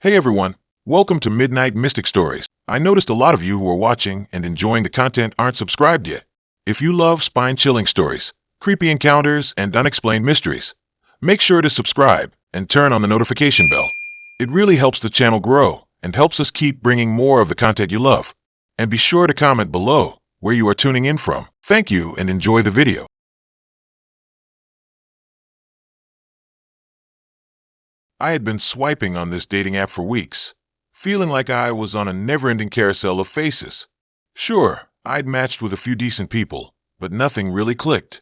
Hey everyone, welcome to Midnight Mystic Stories. I noticed a lot of you who are watching and enjoying the content aren't subscribed yet. If you love spine-chilling stories, creepy encounters, and unexplained mysteries, make sure to subscribe and turn on the notification bell. It really helps the channel grow and helps us keep bringing more of the content you love. And be sure to comment below where you are tuning in from. Thank you and enjoy the video. I had been swiping on this dating app for weeks, feeling like I was on a never-ending carousel of faces. Sure, I'd matched with a few decent people, but nothing really clicked.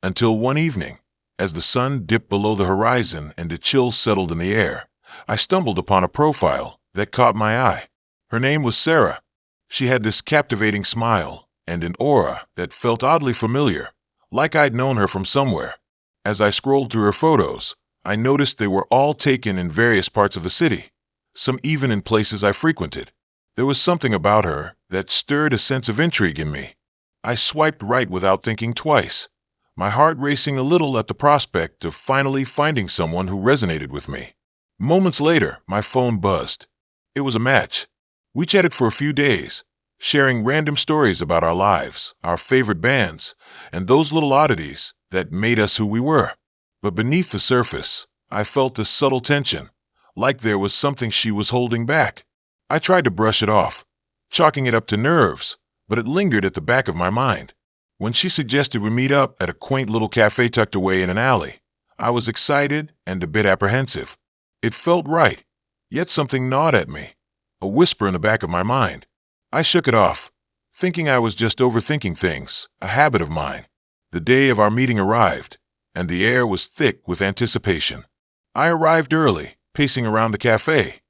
Until one evening, as the sun dipped below the horizon and a chill settled in the air, I stumbled upon a profile that caught my eye. Her name was Sarah. She had this captivating smile and an aura that felt oddly familiar, like I'd known her from somewhere. As I scrolled through her photos, I noticed they were all taken in various parts of the city, some even in places I frequented. There was something about her that stirred a sense of intrigue in me. I swiped right without thinking twice, my heart racing a little at the prospect of finally finding someone who resonated with me. Moments later, my phone buzzed. It was a match. We chatted for a few days, sharing random stories about our lives, our favorite bands, and those little oddities that made us who we were. But beneath the surface, I felt a subtle tension, like there was something she was holding back. I tried to brush it off, chalking it up to nerves, but it lingered at the back of my mind. When she suggested we meet up at a quaint little cafe tucked away in an alley, I was excited and a bit apprehensive. It felt right, yet something gnawed at me, a whisper in the back of my mind. I shook it off, thinking I was just overthinking things, a habit of mine. The day of our meeting arrived, and the air was thick with anticipation. I arrived early, pacing around the cafe,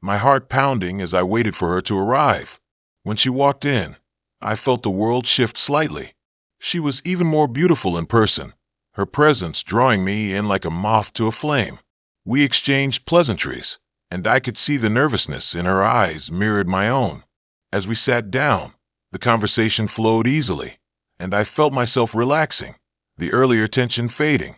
my heart pounding as I waited for her to arrive. When she walked in, I felt the world shift slightly. She was even more beautiful in person, her presence drawing me in like a moth to a flame. We exchanged pleasantries, and I could see the nervousness in her eyes mirrored my own. As we sat down, the conversation flowed easily, and I felt myself relaxing, the earlier tension fading.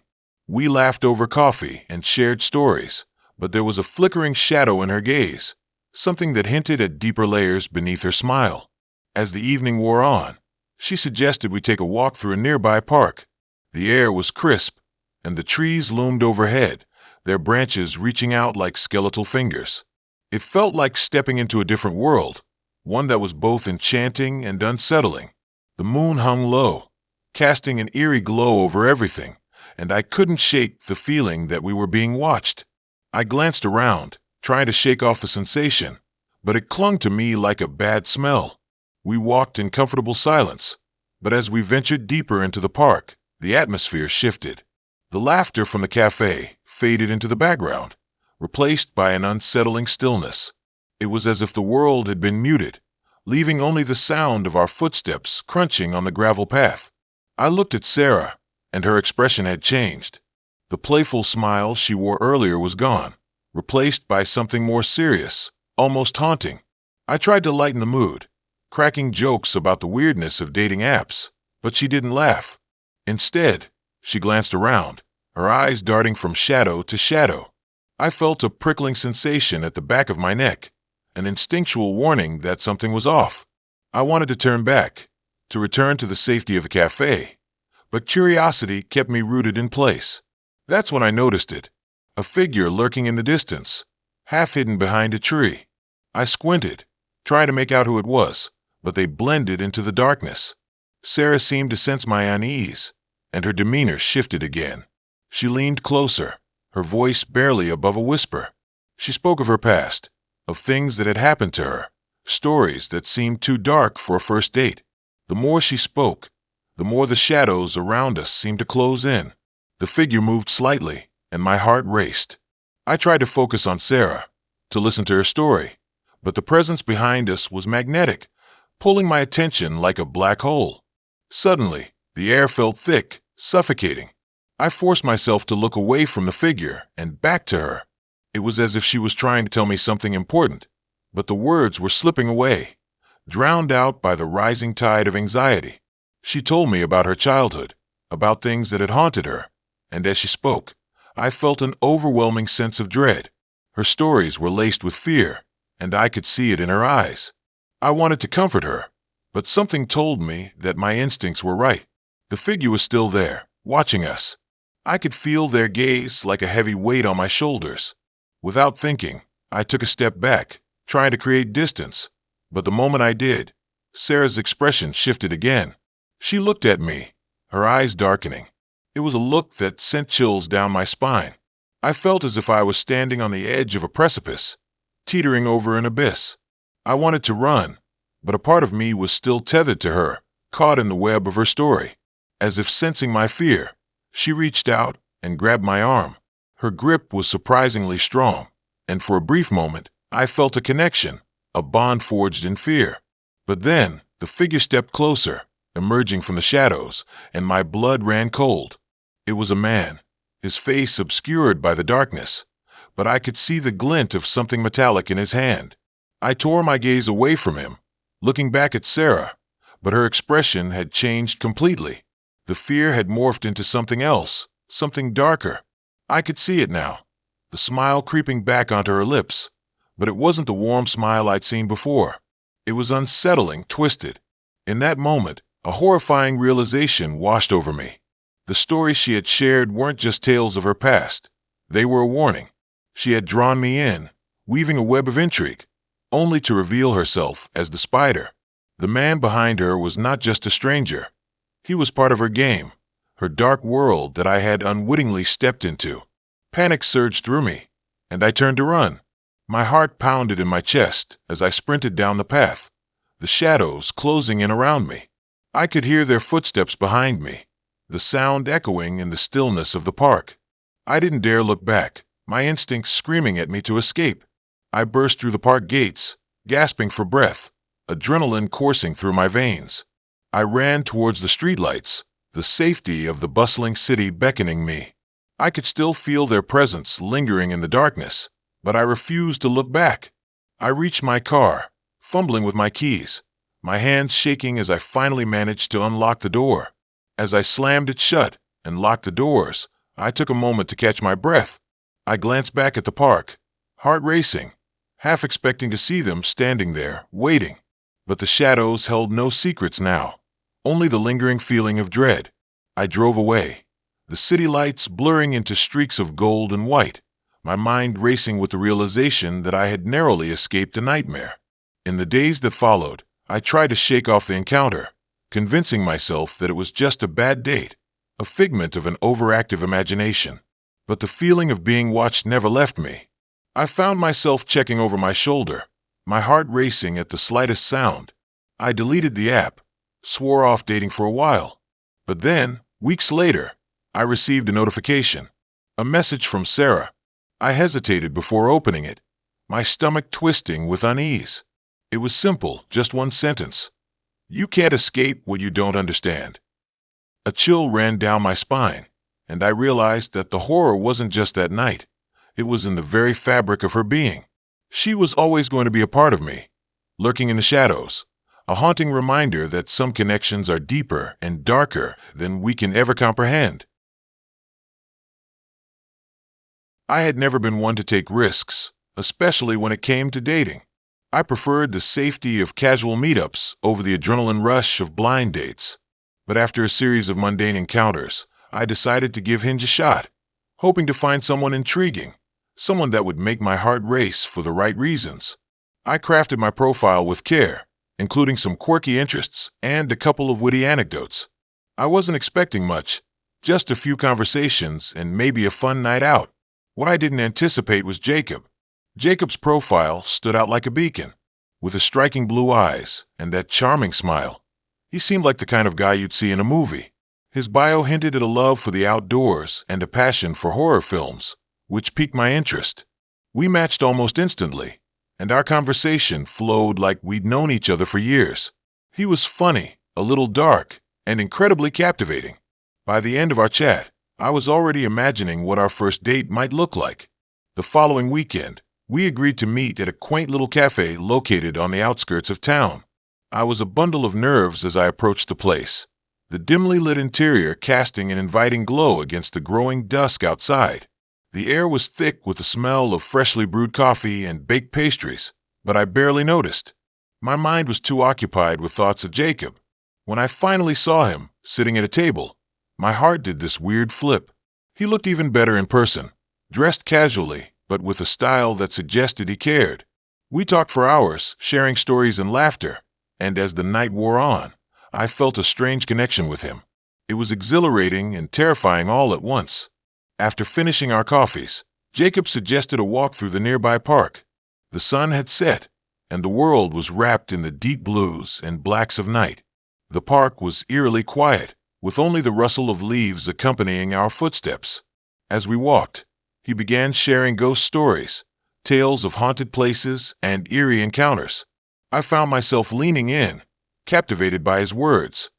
We laughed over coffee and shared stories, but there was a flickering shadow in her gaze, something that hinted at deeper layers beneath her smile. As the evening wore on, she suggested we take a walk through a nearby park. The air was crisp, and the trees loomed overhead, their branches reaching out like skeletal fingers. It felt like stepping into a different world, one that was both enchanting and unsettling. The moon hung low, casting an eerie glow over everything, and I couldn't shake the feeling that we were being watched. I glanced around, trying to shake off the sensation, but it clung to me like a bad smell. We walked in comfortable silence, but as we ventured deeper into the park, the atmosphere shifted. The laughter from the cafe faded into the background, replaced by an unsettling stillness. It was as if the world had been muted, leaving only the sound of our footsteps crunching on the gravel path. I looked at Sarah, and her expression had changed. The playful smile she wore earlier was gone, replaced by something more serious, almost haunting. I tried to lighten the mood, cracking jokes about the weirdness of dating apps, but she didn't laugh. Instead, she glanced around, her eyes darting from shadow to shadow. I felt a prickling sensation at the back of my neck, an instinctual warning that something was off. I wanted to turn back, to return to the safety of the cafe, but curiosity kept me rooted in place. That's when I noticed it, a figure lurking in the distance, half hidden behind a tree. I squinted, trying to make out who it was, but they blended into the darkness. Sarah seemed to sense my unease, and her demeanor shifted again. She leaned closer, her voice barely above a whisper. She spoke of her past, of things that had happened to her, stories that seemed too dark for a first date. The more she spoke, the more the shadows around us seemed to close in. The figure moved slightly, and my heart raced. I tried to focus on Sarah, to listen to her story, but the presence behind us was magnetic, pulling my attention like a black hole. Suddenly, the air felt thick, suffocating. I forced myself to look away from the figure and back to her. It was as if she was trying to tell me something important, but the words were slipping away, drowned out by the rising tide of anxiety. She told me about her childhood, about things that had haunted her, and as she spoke, I felt an overwhelming sense of dread. Her stories were laced with fear, and I could see it in her eyes. I wanted to comfort her, but something told me that my instincts were right. The figure was still there, watching us. I could feel their gaze like a heavy weight on my shoulders. Without thinking, I took a step back, trying to create distance. But the moment I did, Sarah's expression shifted again. She looked at me, her eyes darkening. It was a look that sent chills down my spine. I felt as if I was standing on the edge of a precipice, teetering over an abyss. I wanted to run, but a part of me was still tethered to her, caught in the web of her story. As if sensing my fear, she reached out and grabbed my arm. Her grip was surprisingly strong, and for a brief moment, I felt a connection, a bond forged in fear. But then, the figure stepped closer, emerging from the shadows, and my blood ran cold. It was a man, his face obscured by the darkness, but I could see the glint of something metallic in his hand. I tore my gaze away from him, looking back at Sarah, but her expression had changed completely. The fear had morphed into something else, something darker. I could see it now, the smile creeping back onto her lips, but it wasn't the warm smile I'd seen before. It was unsettling, twisted. In that moment, a horrifying realization washed over me. The stories she had shared weren't just tales of her past. They were a warning. She had drawn me in, weaving a web of intrigue, only to reveal herself as the spider. The man behind her was not just a stranger. He was part of her game, her dark world that I had unwittingly stepped into. Panic surged through me, and I turned to run. My heart pounded in my chest as I sprinted down the path, the shadows closing in around me. I could hear their footsteps behind me, the sound echoing in the stillness of the park. I didn't dare look back, my instincts screaming at me to escape. I burst through the park gates, gasping for breath, adrenaline coursing through my veins. I ran towards the streetlights, the safety of the bustling city beckoning me. I could still feel their presence lingering in the darkness, but I refused to look back. I reached my car, fumbling with my keys, my hands shaking as I finally managed to unlock the door. As I slammed it shut and locked the doors, I took a moment to catch my breath. I glanced back at the park, heart racing, half expecting to see them standing there, waiting. But the shadows held no secrets now, only the lingering feeling of dread. I drove away, the city lights blurring into streaks of gold and white, my mind racing with the realization that I had narrowly escaped a nightmare. In the days that followed, I tried to shake off the encounter, convincing myself that it was just a bad date, a figment of an overactive imagination. But the feeling of being watched never left me. I found myself checking over my shoulder, my heart racing at the slightest sound. I deleted the app, swore off dating for a while. But then, weeks later, I received a notification, a message from Sarah. I hesitated before opening it, my stomach twisting with unease. It was simple, just one sentence. You can't escape what you don't understand. A chill ran down my spine, and I realized that the horror wasn't just that night. It was in the very fabric of her being. She was always going to be a part of me, lurking in the shadows, a haunting reminder that some connections are deeper and darker than we can ever comprehend. I had never been one to take risks, especially when it came to dating. I preferred the safety of casual meetups over the adrenaline rush of blind dates. But after a series of mundane encounters, I decided to give Hinge a shot, hoping to find someone intriguing, someone that would make my heart race for the right reasons. I crafted my profile with care, including some quirky interests and a couple of witty anecdotes. I wasn't expecting much, just a few conversations and maybe a fun night out. What I didn't anticipate was Jacob. Jacob's profile stood out like a beacon, with his striking blue eyes and that charming smile. He seemed like the kind of guy you'd see in a movie. His bio hinted at a love for the outdoors and a passion for horror films, which piqued my interest. We matched almost instantly, and our conversation flowed like we'd known each other for years. He was funny, a little dark, and incredibly captivating. By the end of our chat, I was already imagining what our first date might look like. The following weekend, we agreed to meet at a quaint little cafe located on the outskirts of town. I was a bundle of nerves as I approached the place, the dimly lit interior casting an inviting glow against the growing dusk outside. The air was thick with the smell of freshly brewed coffee and baked pastries, but I barely noticed. My mind was too occupied with thoughts of Jacob. When I finally saw him, sitting at a table, my heart did this weird flip. He looked even better in person, dressed casually, but with a style that suggested he cared. We talked for hours, sharing stories and laughter, and as the night wore on, I felt a strange connection with him. It was exhilarating and terrifying all at once. After finishing our coffees, Jacob suggested a walk through the nearby park. The sun had set, and the world was wrapped in the deep blues and blacks of night. The park was eerily quiet, with only the rustle of leaves accompanying our footsteps. As we walked, he began sharing ghost stories, tales of haunted places, and eerie encounters. I found myself leaning in, captivated by his words.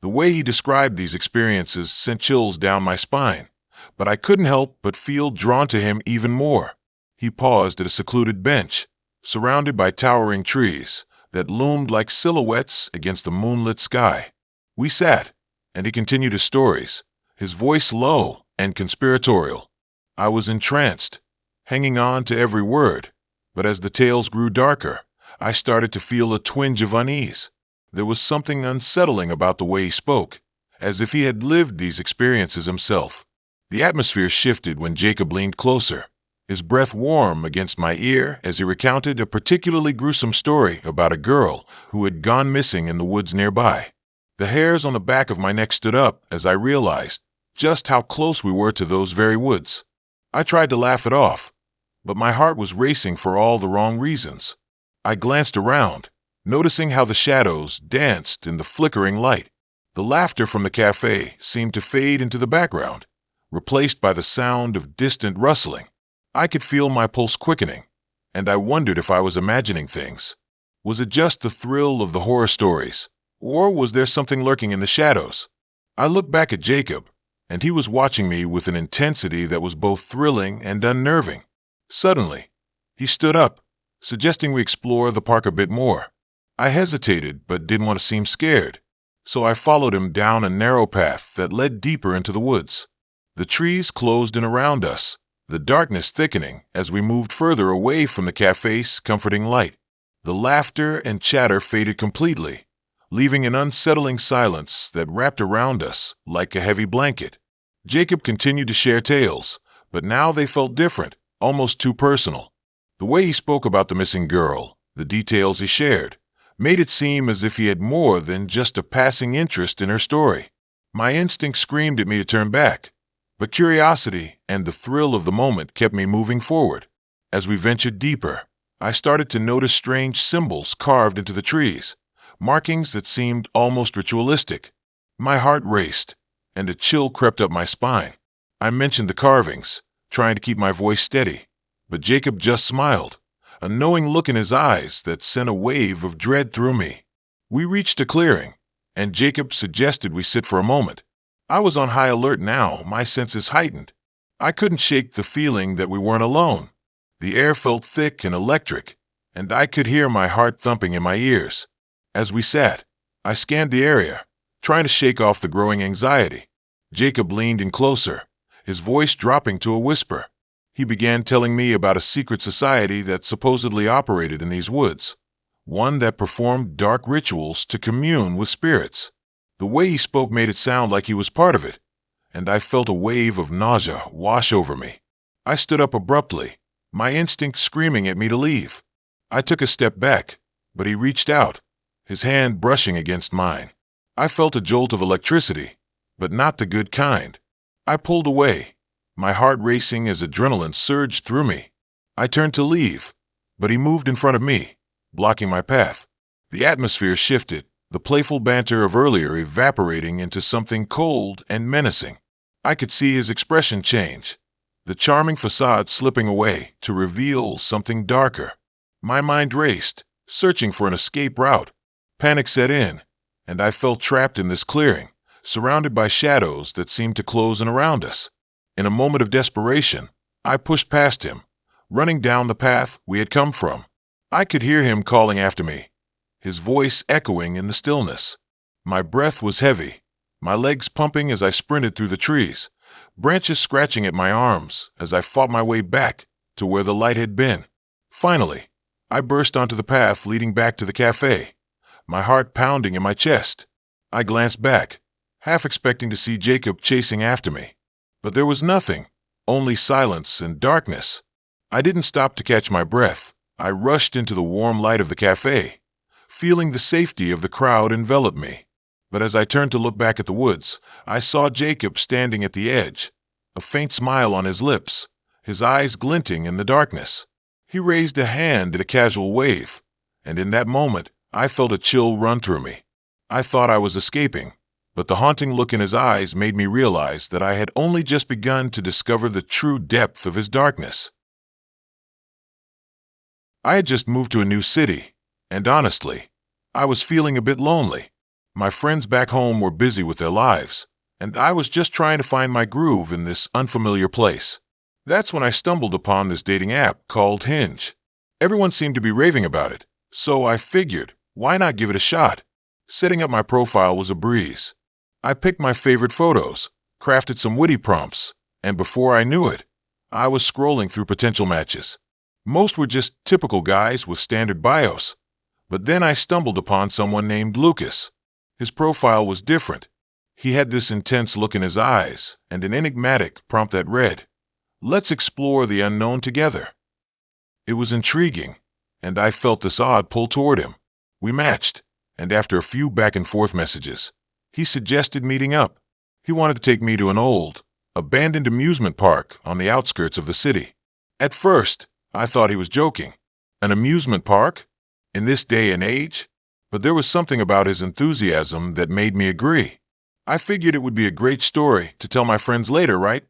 The way he described these experiences sent chills down my spine, but I couldn't help but feel drawn to him even more. He paused at a secluded bench, surrounded by towering trees that loomed like silhouettes against the moonlit sky. We sat, and he continued his stories, his voice low and conspiratorial. I was entranced, hanging on to every word, but as the tales grew darker, I started to feel a twinge of unease. There was something unsettling about the way he spoke, as if he had lived these experiences himself. The atmosphere shifted when Jacob leaned closer, his breath warm against my ear as he recounted a particularly gruesome story about a girl who had gone missing in the woods nearby. The hairs on the back of my neck stood up as I realized just how close we were to those very woods. I tried to laugh it off, but my heart was racing for all the wrong reasons. I glanced around, noticing how the shadows danced in the flickering light. The laughter from the cafe seemed to fade into the background, replaced by the sound of distant rustling. I could feel my pulse quickening, and I wondered if I was imagining things. Was it just the thrill of the horror stories, or was there something lurking in the shadows? I looked back at Jacob, and he was watching me with an intensity that was both thrilling and unnerving. Suddenly, he stood up, suggesting we explore the park a bit more. I hesitated but didn't want to seem scared, so I followed him down a narrow path that led deeper into the woods. The trees closed in around us, the darkness thickening as we moved further away from the cafe's comforting light. The laughter and chatter faded completely, leaving an unsettling silence that wrapped around us like a heavy blanket. Jacob continued to share tales, but now they felt different, almost too personal. The way he spoke about the missing girl, the details he shared, made it seem as if he had more than just a passing interest in her story. My instinct screamed at me to turn back, but curiosity and the thrill of the moment kept me moving forward. As we ventured deeper, I started to notice strange symbols carved into the trees, markings that seemed almost ritualistic. My heart raced, and a chill crept up my spine. I mentioned the carvings, trying to keep my voice steady, but Jacob just smiled, a knowing look in his eyes that sent a wave of dread through me. We reached a clearing, and Jacob suggested we sit for a moment. I was on high alert now, my senses heightened. I couldn't shake the feeling that we weren't alone. The air felt thick and electric, and I could hear my heart thumping in my ears. As we sat, I scanned the area, trying to shake off the growing anxiety. Jacob leaned in closer, his voice dropping to a whisper. He began telling me about a secret society that supposedly operated in these woods, one that performed dark rituals to commune with spirits. The way he spoke made it sound like he was part of it, and I felt a wave of nausea wash over me. I stood up abruptly, my instinct screaming at me to leave. I took a step back, but he reached out, his hand brushing against mine. I felt a jolt of electricity, but not the good kind. I pulled away, my heart racing as adrenaline surged through me. I turned to leave, but he moved in front of me, blocking my path. The atmosphere shifted, the playful banter of earlier evaporating into something cold and menacing. I could see his expression change, the charming facade slipping away to reveal something darker. My mind raced, searching for an escape route. Panic set in, and I felt trapped in this clearing, surrounded by shadows that seemed to close in around us. In a moment of desperation, I pushed past him, running down the path we had come from. I could hear him calling after me, his voice echoing in the stillness. My breath was heavy, my legs pumping as I sprinted through the trees, branches scratching at my arms as I fought my way back to where the light had been. Finally, I burst onto the path leading back to the cafe, my heart pounding in my chest. I glanced back, half expecting to see Jacob chasing after me. But there was nothing, only silence and darkness. I didn't stop to catch my breath. I rushed into the warm light of the cafe, feeling the safety of the crowd envelop me. But as I turned to look back at the woods, I saw Jacob standing at the edge, a faint smile on his lips, his eyes glinting in the darkness. He raised a hand in a casual wave, and in that moment, I felt a chill run through me. I thought I was escaping, but the haunting look in his eyes made me realize that I had only just begun to discover the true depth of his darkness. I had just moved to a new city, and honestly, I was feeling a bit lonely. My friends back home were busy with their lives, and I was just trying to find my groove in this unfamiliar place. That's when I stumbled upon this dating app called Hinge. Everyone seemed to be raving about it, so I figured, why not give it a shot? Setting up my profile was a breeze. I picked my favorite photos, crafted some witty prompts, and before I knew it, I was scrolling through potential matches. Most were just typical guys with standard bios. But then I stumbled upon someone named Lucas. His profile was different. He had this intense look in his eyes and an enigmatic prompt that read, "Let's explore the unknown together." It was intriguing, and I felt this odd pull toward him. We matched, and after a few back-and-forth messages, he suggested meeting up. He wanted to take me to an old, abandoned amusement park on the outskirts of the city. At first, I thought he was joking. An amusement park? In this day and age? But there was something about his enthusiasm that made me agree. I figured it would be a great story to tell my friends later, right?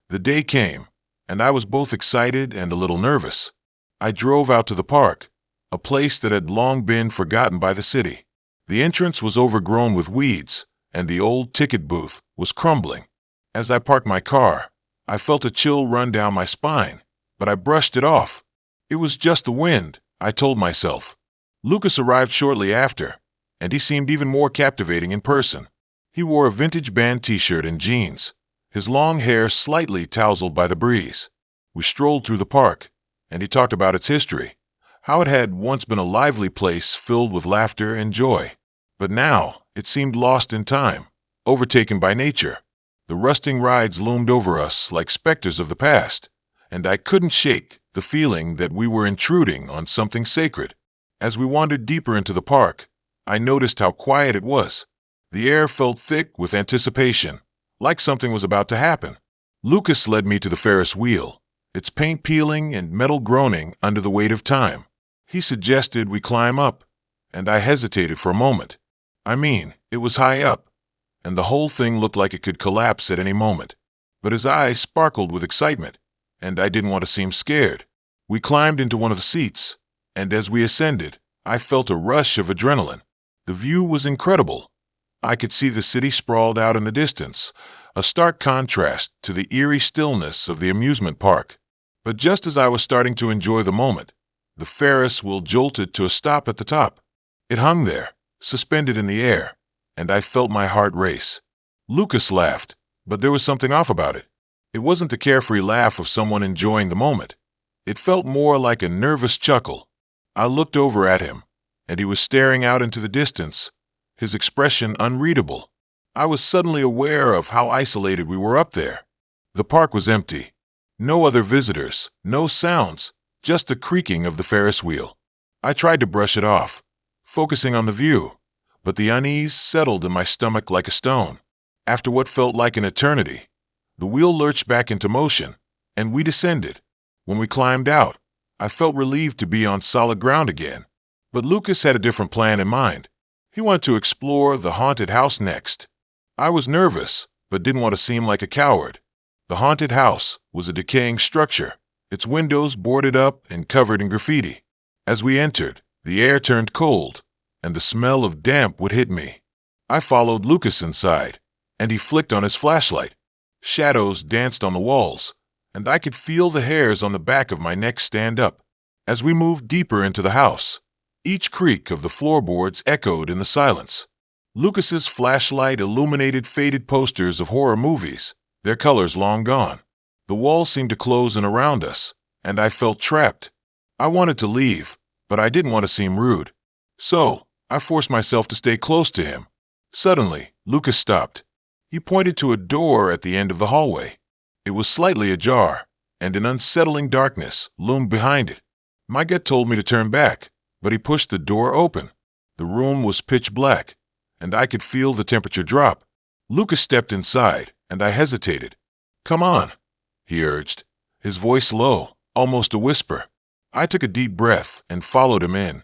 The day came, and I was both excited and a little nervous. I drove out to the park, a place that had long been forgotten by the city. The entrance was overgrown with weeds, and the old ticket booth was crumbling. As I parked my car, I felt a chill run down my spine, but I brushed it off. It was just the wind, I told myself. Lucas arrived shortly after, and he seemed even more captivating in person. He wore a vintage band t-shirt and jeans, his long hair slightly tousled by the breeze. We strolled through the park, and he talked about its history, how it had once been a lively place filled with laughter and joy. But now, it seemed lost in time, overtaken by nature. The rusting rides loomed over us like specters of the past, and I couldn't shake the feeling that we were intruding on something sacred. As we wandered deeper into the park, I noticed how quiet it was. The air felt thick with anticipation, like something was about to happen. Lucas led me to the Ferris wheel, its paint peeling and metal groaning under the weight of time. He suggested we climb up, and I hesitated for a moment. I mean, it was high up, and the whole thing looked like it could collapse at any moment. But his eyes sparkled with excitement, and I didn't want to seem scared. We climbed into one of the seats, and as we ascended, I felt a rush of adrenaline. The view was incredible. I could see the city sprawled out in the distance, a stark contrast to the eerie stillness of the amusement park. But just as I was starting to enjoy the moment, the Ferris wheel jolted to a stop at the top. It hung there, suspended in the air, and I felt my heart race. Lucas laughed, but there was something off about it. It wasn't the carefree laugh of someone enjoying the moment. It felt more like a nervous chuckle. I looked over at him, and he was staring out into the distance, his expression unreadable. I was suddenly aware of how isolated we were up there. The park was empty. No other visitors, no sounds, just the creaking of the Ferris wheel. I tried to brush it off, focusing on the view, but the unease settled in my stomach like a stone. After what felt like an eternity, the wheel lurched back into motion, and we descended. When we climbed out, I felt relieved to be on solid ground again. But Lucas had a different plan in mind. He wanted to explore the haunted house next. I was nervous, but didn't want to seem like a coward. The haunted house was a decaying structure, its windows boarded up and covered in graffiti. As we entered, the air turned cold, and the smell of damp would hit me. I followed Lucas inside, and he flicked on his flashlight. Shadows danced on the walls, and I could feel the hairs on the back of my neck stand up. As we moved deeper into the house, each creak of the floorboards echoed in the silence. Lucas's flashlight illuminated faded posters of horror movies, their colors long gone. The walls seemed to close in around us, and I felt trapped. I wanted to leave, but I didn't want to seem rude. So, I forced myself to stay close to him. Suddenly, Lucas stopped. He pointed to a door at the end of the hallway. It was slightly ajar, and an unsettling darkness loomed behind it. My gut told me to turn back, but he pushed the door open. The room was pitch black, and I could feel the temperature drop. Lucas stepped inside, and I hesitated. "Come on," he urged, his voice low, almost a whisper. I took a deep breath and followed him in.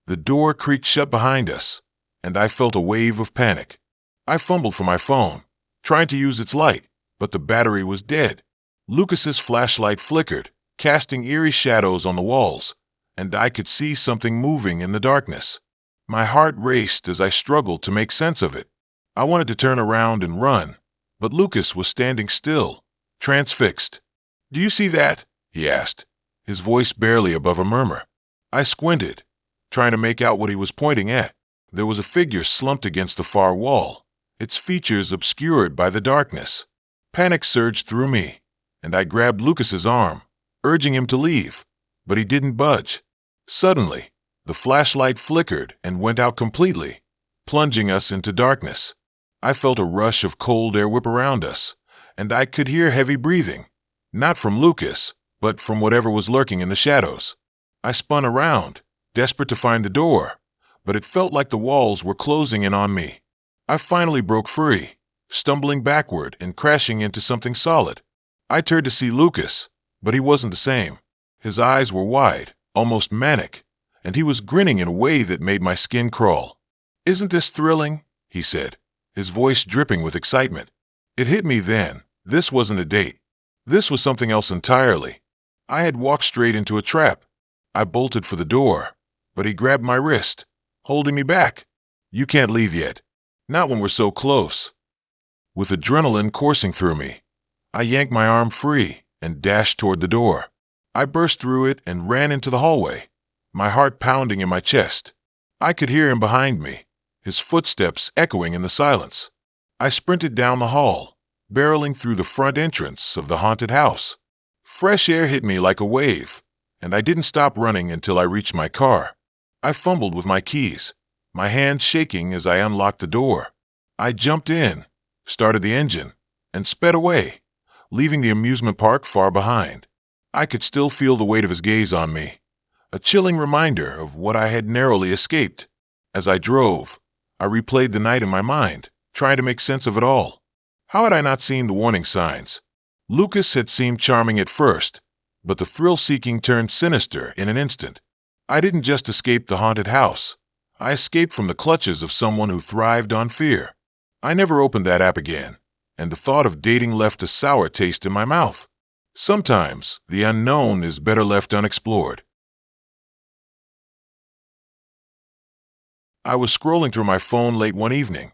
The door creaked shut behind us, and I felt a wave of panic. I fumbled for my phone, trying to use its light, but the battery was dead. Lucas's flashlight flickered, casting eerie shadows on the walls, and I could see something moving in the darkness. My heart raced as I struggled to make sense of it. I wanted to turn around and run, but Lucas was standing still, transfixed. "Do you see that?" he asked, his voice barely above a murmur. I squinted, trying to make out what he was pointing at. There was a figure slumped against the far wall, its features obscured by the darkness. Panic surged through me, and I grabbed Lucas's arm, urging him to leave, but he didn't budge. Suddenly, the flashlight flickered and went out completely, plunging us into darkness. I felt a rush of cold air whip around us, and I could hear heavy breathing, not from Lucas, but from whatever was lurking in the shadows. I spun around, desperate to find the door, but it felt like the walls were closing in on me. I finally broke free, stumbling backward and crashing into something solid. I turned to see Lucas, but he wasn't the same. His eyes were wide, almost manic, and he was grinning in a way that made my skin crawl. "Isn't this thrilling?" he said, his voice dripping with excitement. It hit me then. This wasn't a date. This was something else entirely. I had walked straight into a trap. I bolted for the door, but he grabbed my wrist, holding me back. "You can't leave yet. Not when we're so close." With adrenaline coursing through me, I yanked my arm free and dashed toward the door. I burst through it and ran into the hallway, my heart pounding in my chest. I could hear him behind me, his footsteps echoing in the silence. I sprinted down the hall, barreling through the front entrance of the haunted house. Fresh air hit me like a wave, and I didn't stop running until I reached my car. I fumbled with my keys, my hands shaking as I unlocked the door. I jumped in, started the engine, and sped away, leaving the amusement park far behind. I could still feel the weight of his gaze on me, a chilling reminder of what I had narrowly escaped. As I drove, I replayed the night in my mind, trying to make sense of it all. How had I not seen the warning signs? Lucas had seemed charming at first, but the thrill-seeking turned sinister in an instant. I didn't just escape the haunted house. I escaped from the clutches of someone who thrived on fear. I never opened that app again, and the thought of dating left a sour taste in my mouth. Sometimes, the unknown is better left unexplored. I was scrolling through my phone late one evening,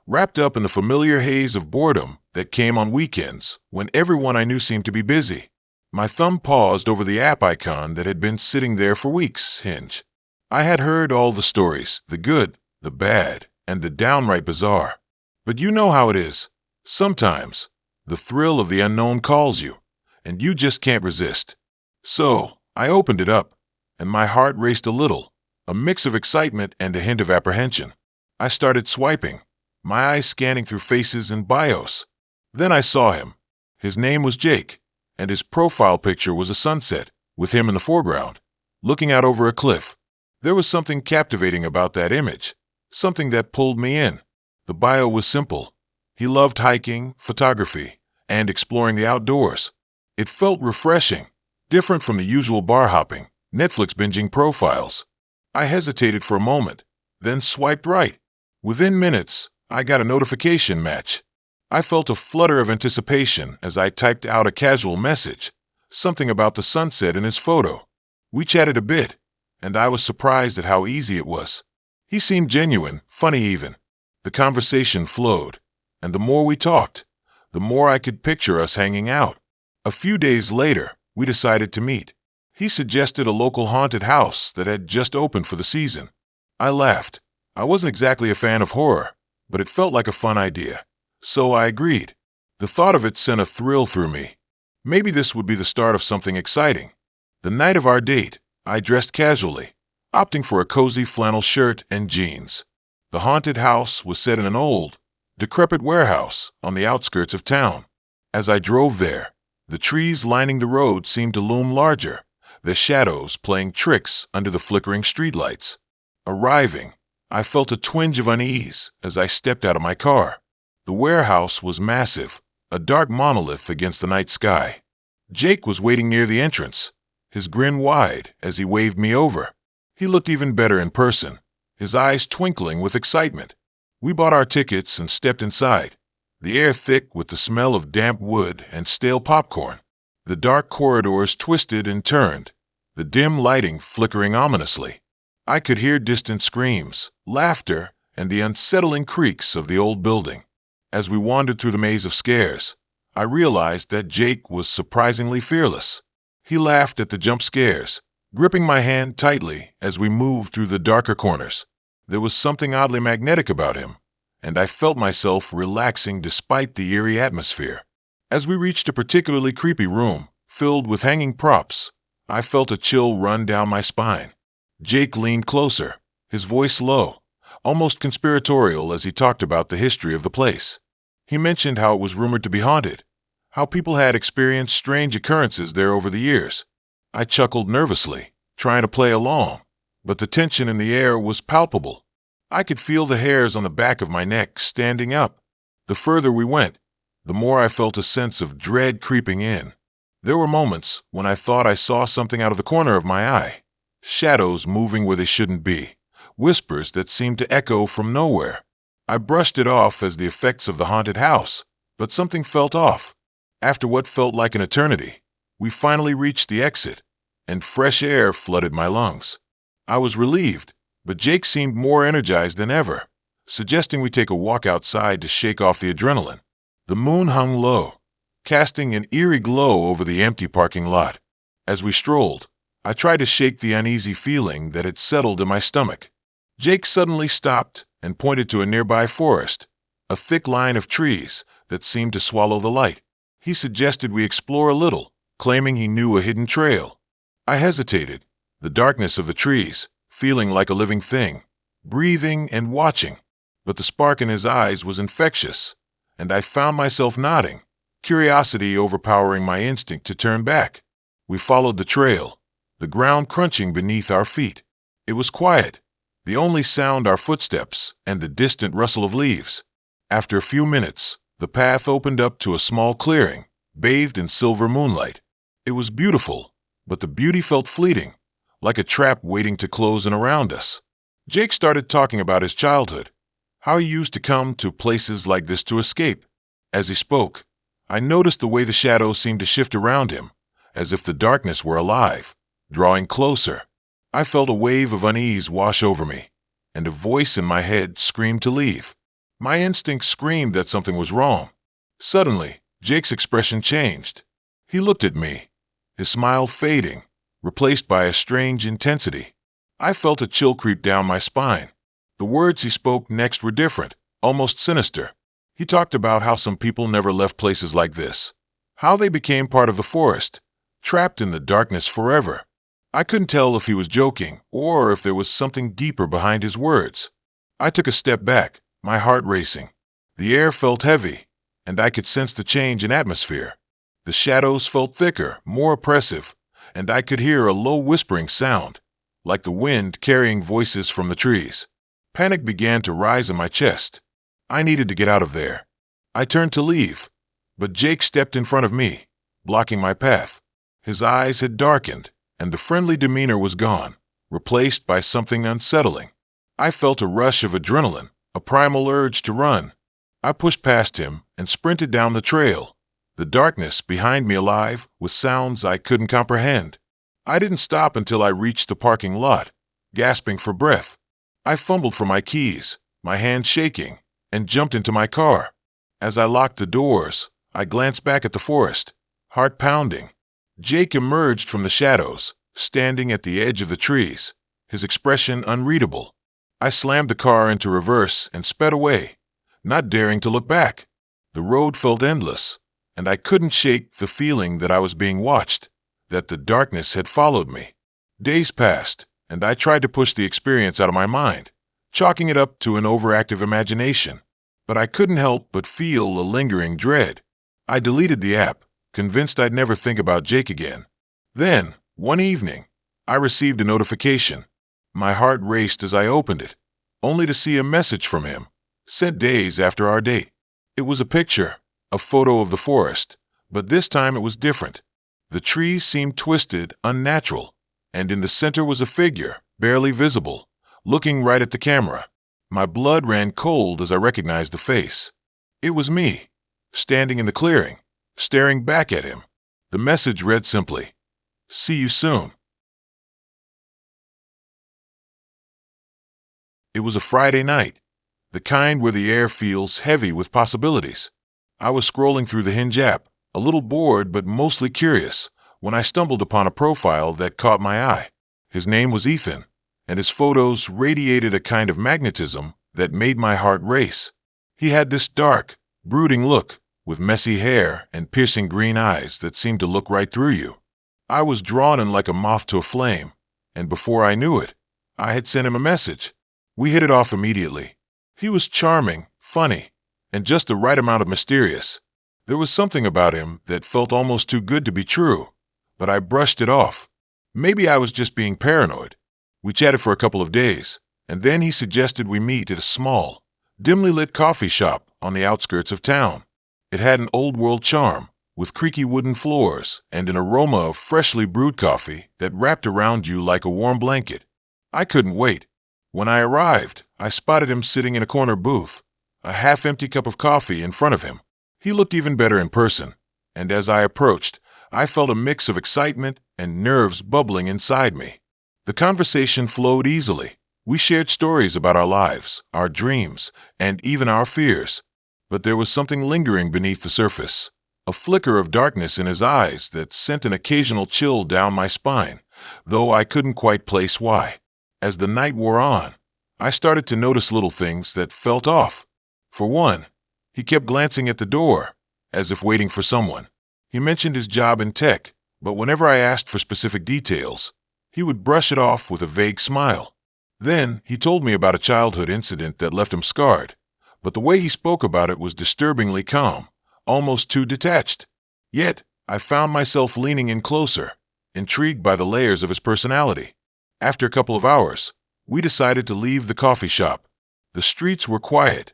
wrapped up in the familiar haze of boredom that came on weekends when everyone I knew seemed to be busy. My thumb paused over the app icon that had been sitting there for weeks, Hinge. I had heard all the stories, the good, the bad, and the downright bizarre. But you know how it is. Sometimes, the thrill of the unknown calls you, and you just can't resist. So, I opened it up, and my heart raced a little, a mix of excitement and a hint of apprehension. I started swiping, my eyes scanning through faces and bios. Then I saw him. His name was Jake, and his profile picture was a sunset, with him in the foreground, looking out over a cliff. There was something captivating about that image, something that pulled me in. The bio was simple. He loved hiking, photography, and exploring the outdoors. It felt refreshing, different from the usual bar hopping, Netflix binging profiles. I hesitated for a moment, then swiped right. Within minutes, I got a notification match. I felt a flutter of anticipation as I typed out a casual message, something about the sunset in his photo. We chatted a bit, and I was surprised at how easy it was. He seemed genuine, funny even. The conversation flowed, and the more we talked, the more I could picture us hanging out. A few days later, we decided to meet. He suggested a local haunted house that had just opened for the season. I laughed. I wasn't exactly a fan of horror, but it felt like a fun idea. So I agreed. The thought of it sent a thrill through me. Maybe this would be the start of something exciting. The night of our date, I dressed casually, opting for a cozy flannel shirt and jeans. The haunted house was set in an old, decrepit warehouse on the outskirts of town. As I drove there, the trees lining the road seemed to loom larger, their shadows playing tricks under the flickering streetlights. Arriving, I felt a twinge of unease as I stepped out of my car. The warehouse was massive, a dark monolith against the night sky. Jake was waiting near the entrance, his grin wide as he waved me over. He looked even better in person, his eyes twinkling with excitement. We bought our tickets and stepped inside, the air thick with the smell of damp wood and stale popcorn. The dark corridors twisted and turned, the dim lighting flickering ominously. I could hear distant screams, laughter, and the unsettling creaks of the old building. As we wandered through the maze of scares, I realized that Jake was surprisingly fearless. He laughed at the jump scares, gripping my hand tightly as we moved through the darker corners. There was something oddly magnetic about him, and I felt myself relaxing despite the eerie atmosphere. As we reached a particularly creepy room, filled with hanging props, I felt a chill run down my spine. Jake leaned closer, his voice low, almost conspiratorial as he talked about the history of the place. He mentioned how it was rumored to be haunted, how people had experienced strange occurrences there over the years. I chuckled nervously, trying to play along, but the tension in the air was palpable. I could feel the hairs on the back of my neck standing up. The further we went, the more I felt a sense of dread creeping in. There were moments when I thought I saw something out of the corner of my eye, shadows moving where they shouldn't be, whispers that seemed to echo from nowhere. I brushed it off as the effects of the haunted house, but something felt off. After what felt like an eternity, we finally reached the exit, and fresh air flooded my lungs. I was relieved, but Jake seemed more energized than ever, suggesting we take a walk outside to shake off the adrenaline. The moon hung low, casting an eerie glow over the empty parking lot. As we strolled, I tried to shake the uneasy feeling that had settled in my stomach. Jake suddenly stopped and pointed to a nearby forest, a thick line of trees that seemed to swallow the light. He suggested we explore a little, claiming he knew a hidden trail. I hesitated, the darkness of the trees feeling like a living thing, breathing and watching. But the spark in his eyes was infectious, and I found myself nodding, curiosity overpowering my instinct to turn back. We followed the trail, the ground crunching beneath our feet. It was quiet, the only sound our footsteps and the distant rustle of leaves. After a few minutes, the path opened up to a small clearing, bathed in silver moonlight. It was beautiful, but the beauty felt fleeting, like a trap waiting to close in around us. Jake started talking about his childhood, how he used to come to places like this to escape. As he spoke, I noticed the way the shadows seemed to shift around him, as if the darkness were alive, drawing closer. I felt a wave of unease wash over me, and a voice in my head screamed to leave. My instinct screamed that something was wrong. Suddenly, Jake's expression changed. He looked at me, his smile fading, replaced by a strange intensity. I felt a chill creep down my spine. The words he spoke next were different, almost sinister. He talked about how some people never left places like this, how they became part of the forest, trapped in the darkness forever. I couldn't tell if he was joking or if there was something deeper behind his words. I took a step back, my heart racing. The air felt heavy, and I could sense the change in atmosphere. The shadows felt thicker, more oppressive, and I could hear a low whispering sound, like the wind carrying voices from the trees. Panic began to rise in my chest. I needed to get out of there. I turned to leave, but Jake stepped in front of me, blocking my path. His eyes had darkened, and the friendly demeanor was gone, replaced by something unsettling. I felt a rush of adrenaline, a primal urge to run. I pushed past him and sprinted down the trail, the darkness behind me alive with sounds I couldn't comprehend. I didn't stop until I reached the parking lot, gasping for breath. I fumbled for my keys, my hand shaking, and jumped into my car. As I locked the doors, I glanced back at the forest, heart pounding. Jake emerged from the shadows, standing at the edge of the trees, his expression unreadable. I slammed the car into reverse and sped away, not daring to look back. The road felt endless, and I couldn't shake the feeling that I was being watched, that the darkness had followed me. Days passed, and I tried to push the experience out of my mind, chalking it up to an overactive imagination. But I couldn't help but feel a lingering dread. I deleted the app, convinced I'd never think about Jake again. Then, one evening, I received a notification. My heart raced as I opened it, only to see a message from him, sent days after our date. It was a picture, a photo of the forest, but this time it was different. The trees seemed twisted, unnatural, and in the center was a figure, barely visible, looking right at the camera. My blood ran cold as I recognized the face. It was me, standing in the clearing, staring back at him. The message read simply, "See you soon." It was a Friday night, the kind where the air feels heavy with possibilities. I was scrolling through the Hinge app, a little bored but mostly curious, when I stumbled upon a profile that caught my eye. His name was Ethan, and his photos radiated a kind of magnetism that made my heart race. He had this dark, brooding look, with messy hair and piercing green eyes that seemed to look right through you. I was drawn in like a moth to a flame, and before I knew it, I had sent him a message. We hit it off immediately. He was charming, funny, and just the right amount of mysterious. There was something about him that felt almost too good to be true, but I brushed it off. Maybe I was just being paranoid. We chatted for a couple of days, and then he suggested we meet at a small, dimly lit coffee shop on the outskirts of town. It had an old-world charm, with creaky wooden floors and an aroma of freshly brewed coffee that wrapped around you like a warm blanket. I couldn't wait. When I arrived, I spotted him sitting in a corner booth, a half-empty cup of coffee in front of him. He looked even better in person, and as I approached, I felt a mix of excitement and nerves bubbling inside me. The conversation flowed easily. We shared stories about our lives, our dreams, and even our fears. But there was something lingering beneath the surface, a flicker of darkness in his eyes that sent an occasional chill down my spine, though I couldn't quite place why. As the night wore on, I started to notice little things that felt off. For one, he kept glancing at the door, as if waiting for someone. He mentioned his job in tech, but whenever I asked for specific details, he would brush it off with a vague smile. Then he told me about a childhood incident that left him scarred, but the way he spoke about it was disturbingly calm, almost too detached. Yet, I found myself leaning in closer, intrigued by the layers of his personality. After a couple of hours, we decided to leave the coffee shop. The streets were quiet,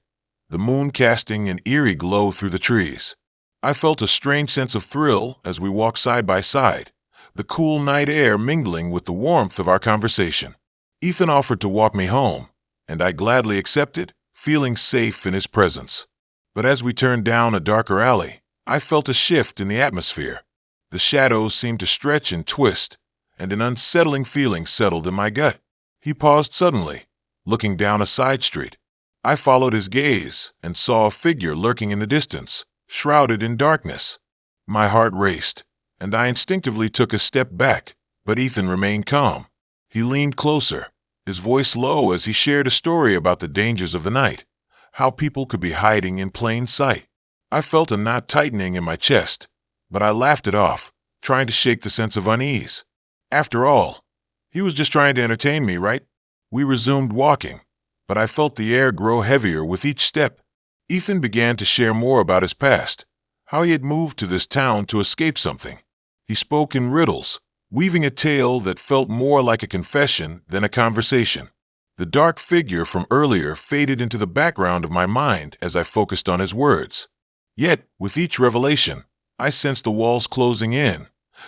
the moon casting an eerie glow through the trees. I felt a strange sense of thrill as we walked side by side, the cool night air mingling with the warmth of our conversation. Ethan offered to walk me home, and I gladly accepted, feeling safe in his presence. But as we turned down a darker alley, I felt a shift in the atmosphere. The shadows seemed to stretch and twist, and an unsettling feeling settled in my gut. He paused suddenly, looking down a side street. I followed his gaze and saw a figure lurking in the distance, shrouded in darkness. My heart raced, and I instinctively took a step back, but Ethan remained calm. He leaned closer, his voice low as he shared a story about the dangers of the night, how people could be hiding in plain sight. I felt a knot tightening in my chest, but I laughed it off, trying to shake the sense of unease. After all, he was just trying to entertain me, right? We resumed walking, but I felt the air grow heavier with each step. Ethan began to share more about his past, how he had moved to this town to escape something. He spoke in riddles, weaving a tale that felt more like a confession than a conversation. The dark figure from earlier faded into the background of my mind as I focused on his words. Yet, with each revelation, I sensed the walls closing in,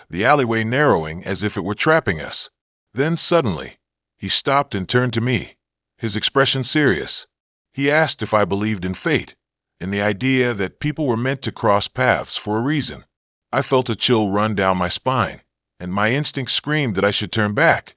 the alleyway narrowing as if it were trapping us. Then suddenly, he stopped and turned to me, his expression serious. He asked if I believed in fate, in the idea that people were meant to cross paths for a reason. I felt a chill run down my spine, and my instinct screamed that I should turn back.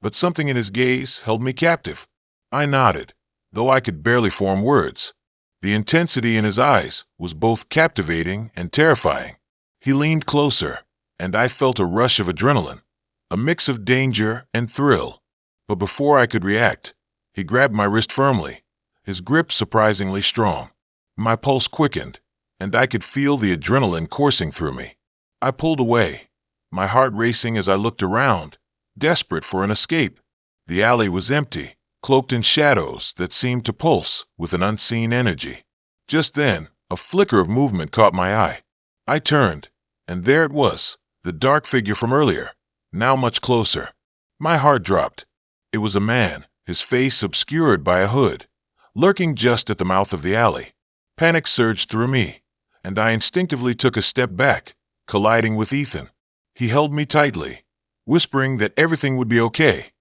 But something in his gaze held me captive. I nodded, though I could barely form words. The intensity in his eyes was both captivating and terrifying. He leaned closer, and I felt a rush of adrenaline, a mix of danger and thrill. But before I could react, he grabbed my wrist firmly, his grip surprisingly strong. My pulse quickened, and I could feel the adrenaline coursing through me. I pulled away, my heart racing as I looked around, desperate for an escape. The alley was empty, cloaked in shadows that seemed to pulse with an unseen energy. Just then, a flicker of movement caught my eye. I turned, and there it was, the dark figure from earlier, now much closer. My heart dropped. It was a man, his face obscured by a hood, lurking just at the mouth of the alley. Panic surged through me, and I instinctively took a step back, colliding with Ethan. He held me tightly, whispering that everything would be okay,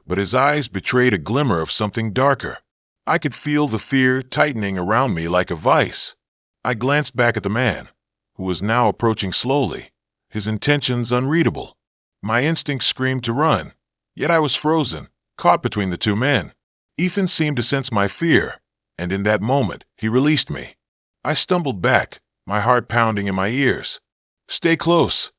but his eyes betrayed a glimmer of something darker. I could feel the fear tightening around me like a vice. I glanced back at the man, who was now approaching slowly, his intentions unreadable. My instincts screamed to run, yet I was frozen, caught between the two men. Ethan seemed to sense my fear, and in that moment, he released me. I stumbled back, my heart pounding in my ears. "Stay close,"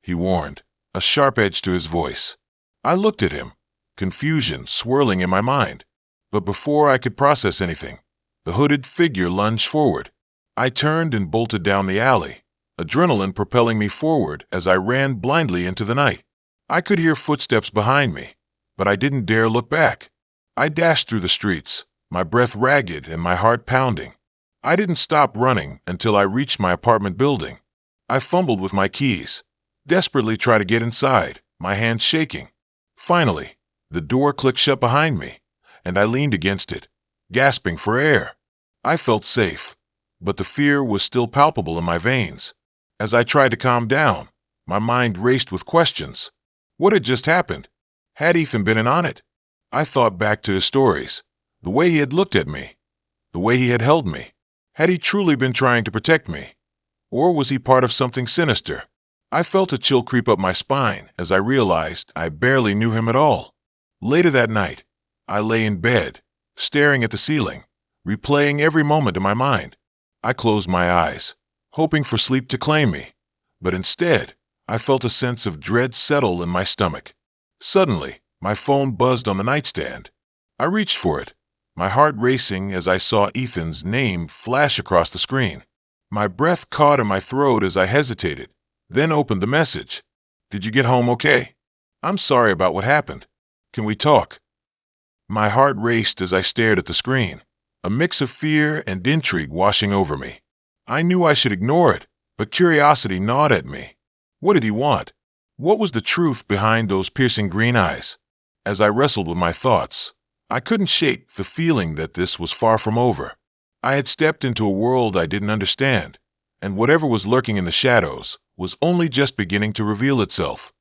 he warned, a sharp edge to his voice. I looked at him, confusion swirling in my mind. But before I could process anything, the hooded figure lunged forward. I turned and bolted down the alley, adrenaline propelling me forward as I ran blindly into the night. I could hear footsteps behind me, but I didn't dare look back. I dashed through the streets, my breath ragged and my heart pounding. I didn't stop running until I reached my apartment building. I fumbled with my keys, desperately tried to get inside, my hands shaking. Finally, the door clicked shut behind me, and I leaned against it, gasping for air. I felt safe, but the fear was still palpable in my veins. As I tried to calm down, my mind raced with questions. What had just happened? Had Ethan been in on it? I thought back to his stories, the way he had looked at me, the way he had held me. Had he truly been trying to protect me? Or was he part of something sinister? I felt a chill creep up my spine as I realized I barely knew him at all. Later that night, I lay in bed, staring at the ceiling, replaying every moment in my mind. I closed my eyes, hoping for sleep to claim me, but instead, I felt a sense of dread settle in my stomach. Suddenly, my phone buzzed on the nightstand. I reached for it, my heart racing as I saw Ethan's name flash across the screen. My breath caught in my throat as I hesitated, then opened the message. "Did you get home okay? I'm sorry about what happened. Can we talk?" My heart raced as I stared at the screen, a mix of fear and intrigue washing over me. I knew I should ignore it, but curiosity gnawed at me. What did he want? What was the truth behind those piercing green eyes? As I wrestled with my thoughts, I couldn't shake the feeling that this was far from over. I had stepped into a world I didn't understand, and whatever was lurking in the shadows was only just beginning to reveal itself.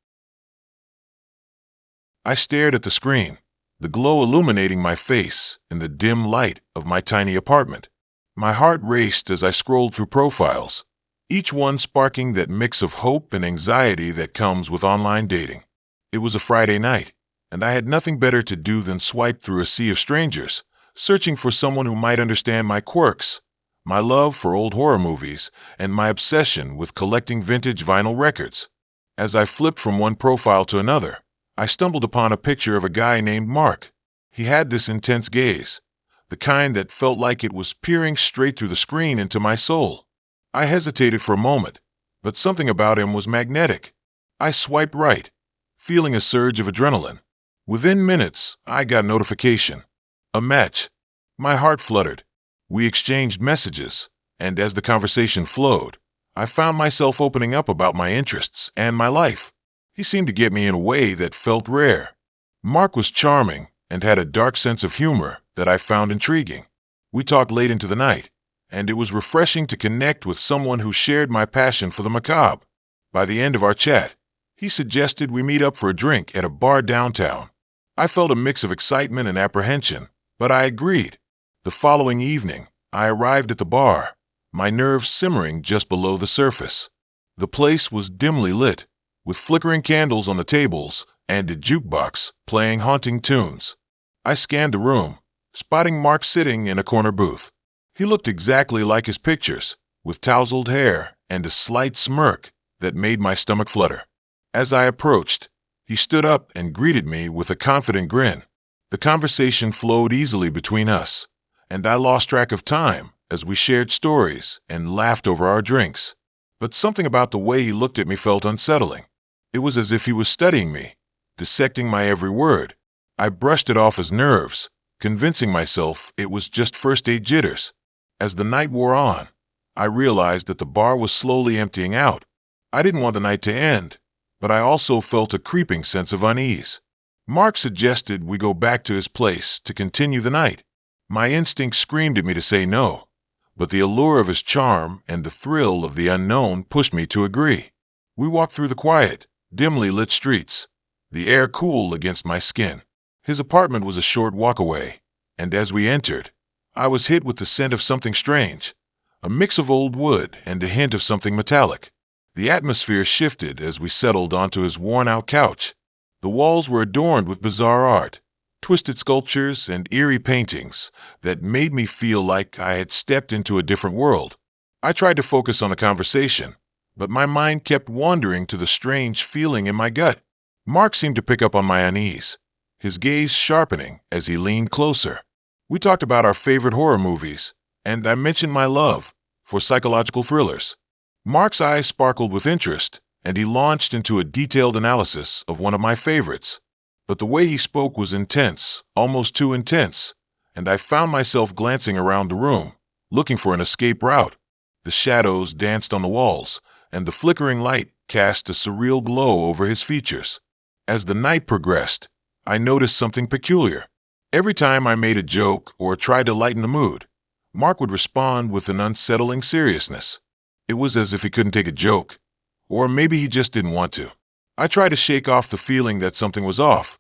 I stared at the screen, the glow illuminating my face in the dim light of my tiny apartment. My heart raced as I scrolled through profiles, each one sparking that mix of hope and anxiety that comes with online dating. It was a Friday night, and I had nothing better to do than swipe through a sea of strangers, searching for someone who might understand my quirks, my love for old horror movies, and my obsession with collecting vintage vinyl records. As I flipped from one profile to another, I stumbled upon a picture of a guy named Mark. He had this intense gaze, the kind that felt like it was peering straight through the screen into my soul. I hesitated for a moment, but something about him was magnetic. I swiped right, feeling a surge of adrenaline. Within minutes, I got a notification. A match. My heart fluttered. We exchanged messages, and as the conversation flowed, I found myself opening up about my interests and my life. He seemed to get me in a way that felt rare. Mark was charming and had a dark sense of humor that I found intriguing. We talked late into the night, and it was refreshing to connect with someone who shared my passion for the macabre. By the end of our chat, he suggested we meet up for a drink at a bar downtown. I felt a mix of excitement and apprehension, but I agreed. The following evening, I arrived at the bar, my nerves simmering just below the surface. The place was dimly lit, with flickering candles on the tables and a jukebox playing haunting tunes. I scanned the room, spotting Mark sitting in a corner booth. He looked exactly like his pictures, with tousled hair and a slight smirk that made my stomach flutter. As I approached, he stood up and greeted me with a confident grin. The conversation flowed easily between us, and I lost track of time as we shared stories and laughed over our drinks. But something about the way he looked at me felt unsettling. It was as if he was studying me, dissecting my every word. I brushed it off as nerves, convincing myself it was just first-aid jitters. As the night wore on, I realized that the bar was slowly emptying out. I didn't want the night to end, but I also felt a creeping sense of unease. Mark suggested we go back to his place to continue the night. My instinct screamed at me to say no, but the allure of his charm and the thrill of the unknown pushed me to agree. We walked through the quiet, dimly lit streets, the air cool against my skin. His apartment was a short walk away, and as we entered, I was hit with the scent of something strange, a mix of old wood and a hint of something metallic. The atmosphere shifted as we settled onto his worn-out couch. The walls were adorned with bizarre art, twisted sculptures and eerie paintings that made me feel like I had stepped into a different world. I tried to focus on the conversation, but my mind kept wandering to the strange feeling in my gut. Mark seemed to pick up on my unease, his gaze sharpening as he leaned closer. We talked about our favorite horror movies, and I mentioned my love for psychological thrillers. Mark's eyes sparkled with interest, and he launched into a detailed analysis of one of my favorites. But the way he spoke was intense, almost too intense, and I found myself glancing around the room, looking for an escape route. The shadows danced on the walls, and the flickering light cast a surreal glow over his features. As the night progressed, I noticed something peculiar. Every time I made a joke or tried to lighten the mood, Mark would respond with an unsettling seriousness. It was as if he couldn't take a joke, or maybe he just didn't want to. I tried to shake off the feeling that something was off,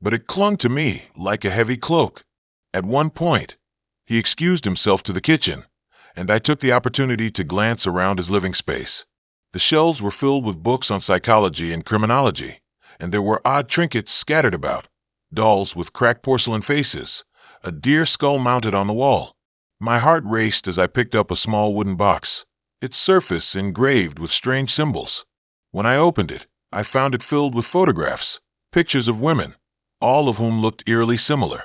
but it clung to me like a heavy cloak. At one point, he excused himself to the kitchen, and I took the opportunity to glance around his living space. The shelves were filled with books on psychology and criminology, and there were odd trinkets scattered about, dolls with cracked porcelain faces, a deer skull mounted on the wall. My heart raced as I picked up a small wooden box, its surface engraved with strange symbols. When I opened it, I found it filled with photographs, pictures of women, all of whom looked eerily similar.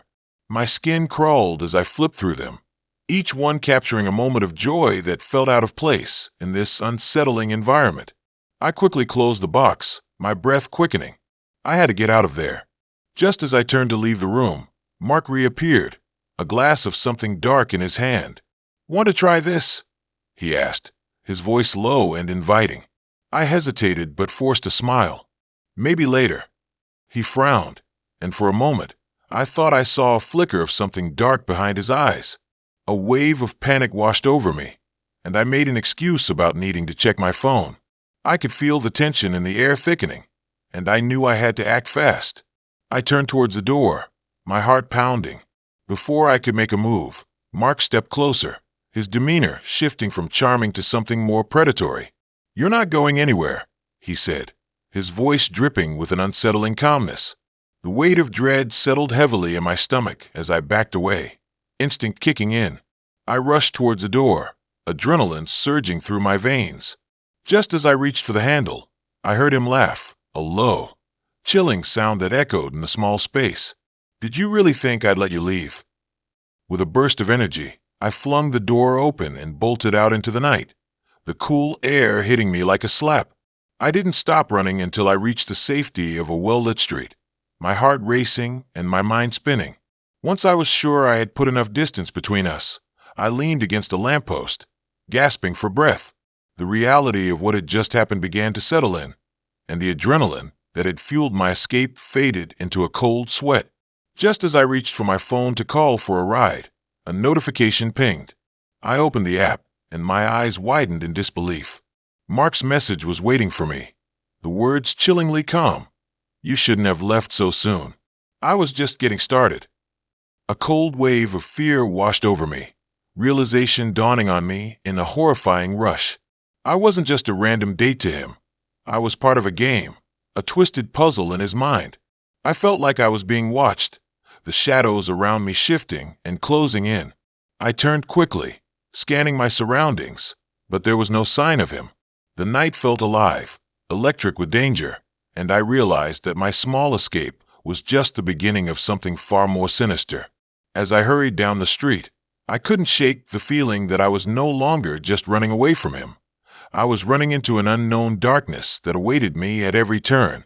My skin crawled as I flipped through them, each one capturing a moment of joy that felt out of place in this unsettling environment. I quickly closed the box, my breath quickening. I had to get out of there. Just as I turned to leave the room, Mark reappeared, a glass of something dark in his hand. "Want to try this?" he asked, his voice low and inviting. I hesitated but forced a smile. "Maybe later." He frowned, and for a moment, I thought I saw a flicker of something dark behind his eyes. A wave of panic washed over me, and I made an excuse about needing to check my phone. I could feel the tension in the air thickening, and I knew I had to act fast. I turned towards the door, my heart pounding. Before I could make a move, Mark stepped closer, his demeanor shifting from charming to something more predatory. "You're not going anywhere," he said, his voice dripping with an unsettling calmness. The weight of dread settled heavily in my stomach as I backed away, instinct kicking in. I rushed towards the door, adrenaline surging through my veins. Just as I reached for the handle, I heard him laugh, a low, chilling sound that echoed in the small space. "Did you really think I'd let you leave?" With a burst of energy, I flung the door open and bolted out into the night, the cool air hitting me like a slap. I didn't stop running until I reached the safety of a well-lit street, my heart racing and my mind spinning. Once I was sure I had put enough distance between us, I leaned against a lamppost, gasping for breath. The reality of what had just happened began to settle in, and the adrenaline that had fueled my escape faded into a cold sweat. Just as I reached for my phone to call for a ride, a notification pinged. I opened the app, and my eyes widened in disbelief. Mark's message was waiting for me, the words chillingly calm. "You shouldn't have left so soon. I was just getting started." A cold wave of fear washed over me, realization dawning on me in a horrifying rush. I wasn't just a random date to him. I was part of a game, a twisted puzzle in his mind. I felt like I was being watched, the shadows around me shifting and closing in. I turned quickly, scanning my surroundings, but there was no sign of him. The night felt alive, electric with danger, and I realized that my small escape was just the beginning of something far more sinister. As I hurried down the street, I couldn't shake the feeling that I was no longer just running away from him. I was running into an unknown darkness that awaited me at every turn.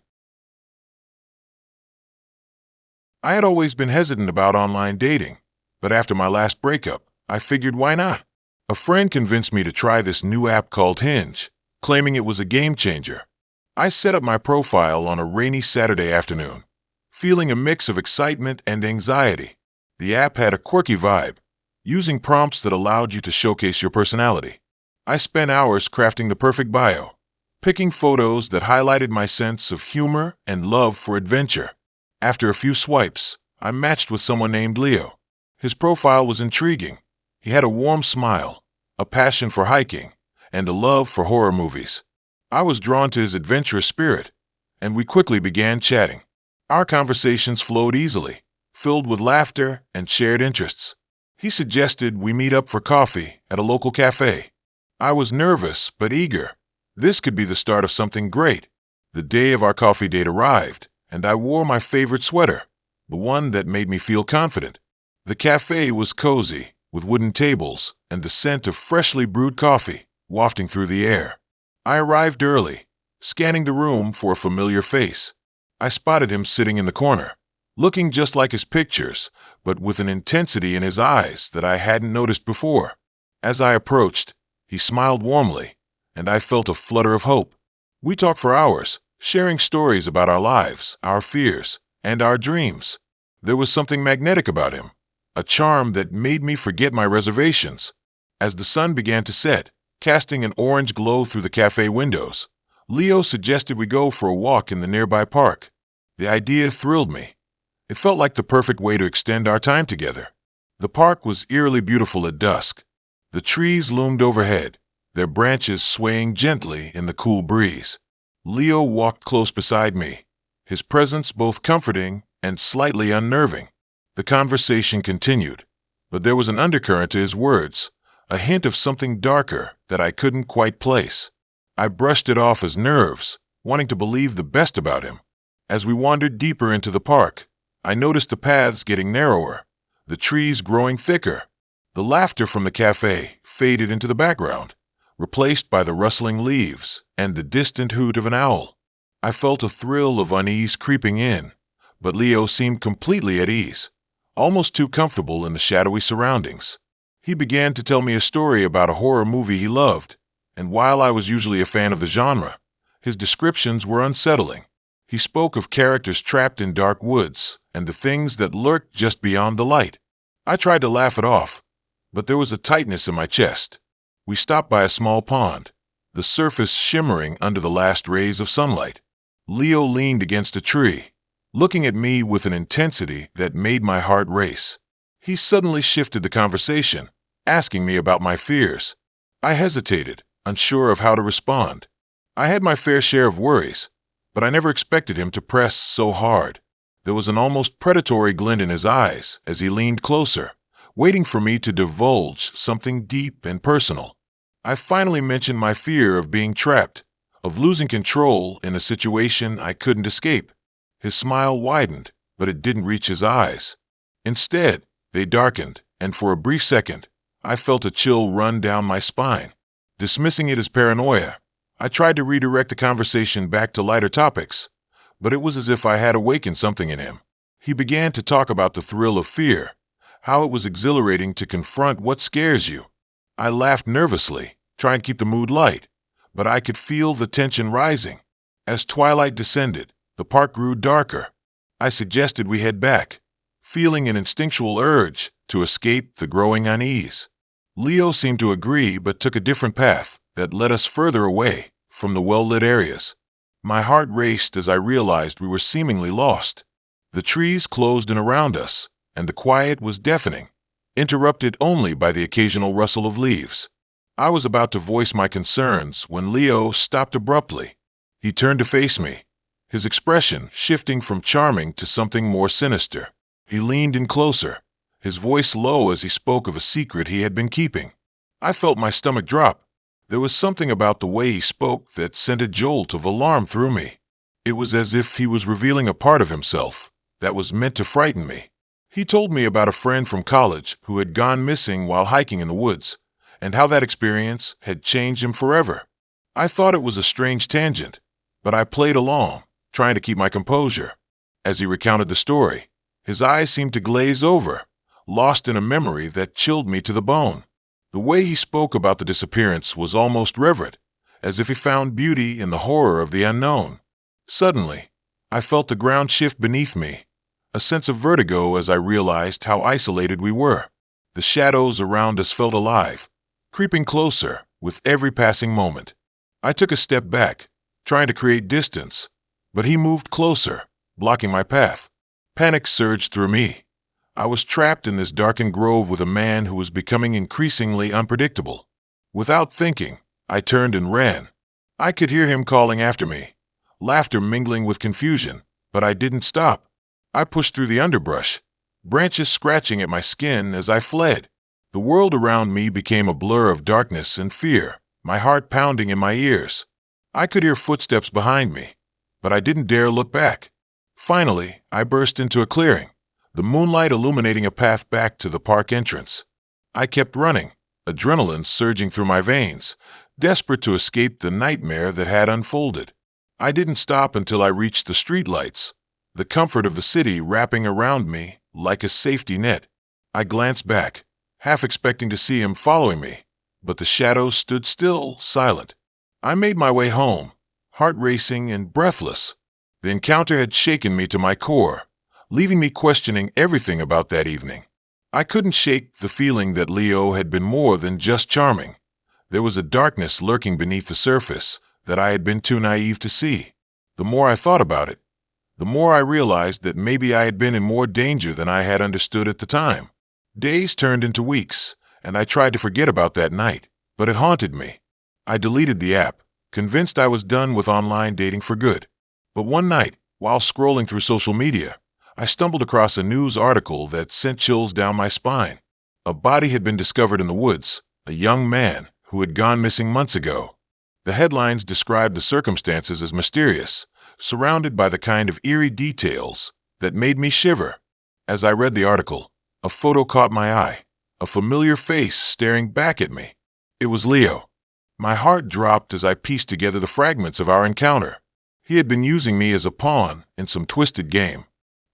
I had always been hesitant about online dating, but after my last breakup, I figured why not? A friend convinced me to try this new app called Hinge, claiming it was a game changer. I set up my profile on a rainy Saturday afternoon, feeling a mix of excitement and anxiety. The app had a quirky vibe, using prompts that allowed you to showcase your personality. I spent hours crafting the perfect bio, picking photos that highlighted my sense of humor and love for adventure. After a few swipes, I matched with someone named Leo. His profile was intriguing. He had a warm smile, a passion for hiking, and a love for horror movies. I was drawn to his adventurous spirit, and we quickly began chatting. Our conversations flowed easily, filled with laughter and shared interests. He suggested we meet up for coffee at a local cafe. I was nervous but eager. This could be the start of something great. The day of our coffee date arrived, and I wore my favorite sweater, the one that made me feel confident. The cafe was cozy, with wooden tables and the scent of freshly brewed coffee wafting through the air. I arrived early, scanning the room for a familiar face. I spotted him sitting in the corner, looking just like his pictures, but with an intensity in his eyes that I hadn't noticed before. As I approached, he smiled warmly, and I felt a flutter of hope. We talked for hours, sharing stories about our lives, our fears, and our dreams. There was something magnetic about him, a charm that made me forget my reservations. As the sun began to set, casting an orange glow through the cafe windows, Leo suggested we go for a walk in the nearby park. The idea thrilled me. It felt like the perfect way to extend our time together. The park was eerily beautiful at dusk. The trees loomed overhead, their branches swaying gently in the cool breeze. Leo walked close beside me, his presence both comforting and slightly unnerving. The conversation continued, but there was an undercurrent to his words, a hint of something darker that I couldn't quite place. I brushed it off as nerves, wanting to believe the best about him. As we wandered deeper into the park, I noticed the paths getting narrower, the trees growing thicker. The laughter from the cafe faded into the background, replaced by the rustling leaves and the distant hoot of an owl. I felt a thrill of unease creeping in, but Leo seemed completely at ease, almost too comfortable in the shadowy surroundings. He began to tell me a story about a horror movie he loved, and while I was usually a fan of the genre, his descriptions were unsettling. He spoke of characters trapped in dark woods and the things that lurked just beyond the light. I tried to laugh it off, but there was a tightness in my chest. We stopped by a small pond, the surface shimmering under the last rays of sunlight. Leo leaned against a tree, looking at me with an intensity that made my heart race. He suddenly shifted the conversation, asking me about my fears. I hesitated, unsure of how to respond. I had my fair share of worries, but I never expected him to press so hard. There was an almost predatory glint in his eyes as he leaned closer, waiting for me to divulge something deep and personal. I finally mentioned my fear of being trapped, of losing control in a situation I couldn't escape. His smile widened, but it didn't reach his eyes. Instead, they darkened, and for a brief second, I felt a chill run down my spine. Dismissing it as paranoia, I tried to redirect the conversation back to lighter topics, but it was as if I had awakened something in him. He began to talk about the thrill of fear, how it was exhilarating to confront what scares you. I laughed nervously, trying to keep the mood light, but I could feel the tension rising. As twilight descended, the park grew darker. I suggested we head back, feeling an instinctual urge to escape the growing unease. Leo seemed to agree but took a different path that led us further away from the well-lit areas. My heart raced as I realized we were seemingly lost. The trees closed in around us, and the quiet was deafening, interrupted only by the occasional rustle of leaves. I was about to voice my concerns when Leo stopped abruptly. He turned to face me, his expression shifting from charming to something more sinister. He leaned in closer, his voice low as he spoke of a secret he had been keeping. I felt my stomach drop. There was something about the way he spoke that sent a jolt of alarm through me. It was as if he was revealing a part of himself that was meant to frighten me. He told me about a friend from college who had gone missing while hiking in the woods, and how that experience had changed him forever. I thought it was a strange tangent, but I played along, trying to keep my composure. As he recounted the story, his eyes seemed to glaze over, lost in a memory that chilled me to the bone. The way he spoke about the disappearance was almost reverent, as if he found beauty in the horror of the unknown. Suddenly, I felt the ground shift beneath me, a sense of vertigo as I realized how isolated we were. The shadows around us felt alive, creeping closer with every passing moment. I took a step back, trying to create distance, but he moved closer, blocking my path. Panic surged through me. I was trapped in this darkened grove with a man who was becoming increasingly unpredictable. Without thinking, I turned and ran. I could hear him calling after me, laughter mingling with confusion, but I didn't stop. I pushed through the underbrush, branches scratching at my skin as I fled. The world around me became a blur of darkness and fear, my heart pounding in my ears. I could hear footsteps behind me, but I didn't dare look back. Finally, I burst into a clearing, the moonlight illuminating a path back to the park entrance. I kept running, adrenaline surging through my veins, desperate to escape the nightmare that had unfolded. I didn't stop until I reached the streetlights, the comfort of the city wrapping around me like a safety net. I glanced back, half expecting to see him following me, but the shadows stood still, silent. I made my way home, heart racing and breathless. The encounter had shaken me to my core, leaving me questioning everything about that evening. I couldn't shake the feeling that Leo had been more than just charming. There was a darkness lurking beneath the surface that I had been too naive to see. The more I thought about it, the more I realized that maybe I had been in more danger than I had understood at the time. Days turned into weeks, and I tried to forget about that night, but it haunted me. I deleted the app, convinced I was done with online dating for good. But one night, while scrolling through social media, I stumbled across a news article that sent chills down my spine. A body had been discovered in the woods, a young man who had gone missing months ago. The headlines described the circumstances as mysterious, surrounded by the kind of eerie details that made me shiver. As I read the article, a photo caught my eye, a familiar face staring back at me. It was Leo. My heart dropped as I pieced together the fragments of our encounter. He had been using me as a pawn in some twisted game.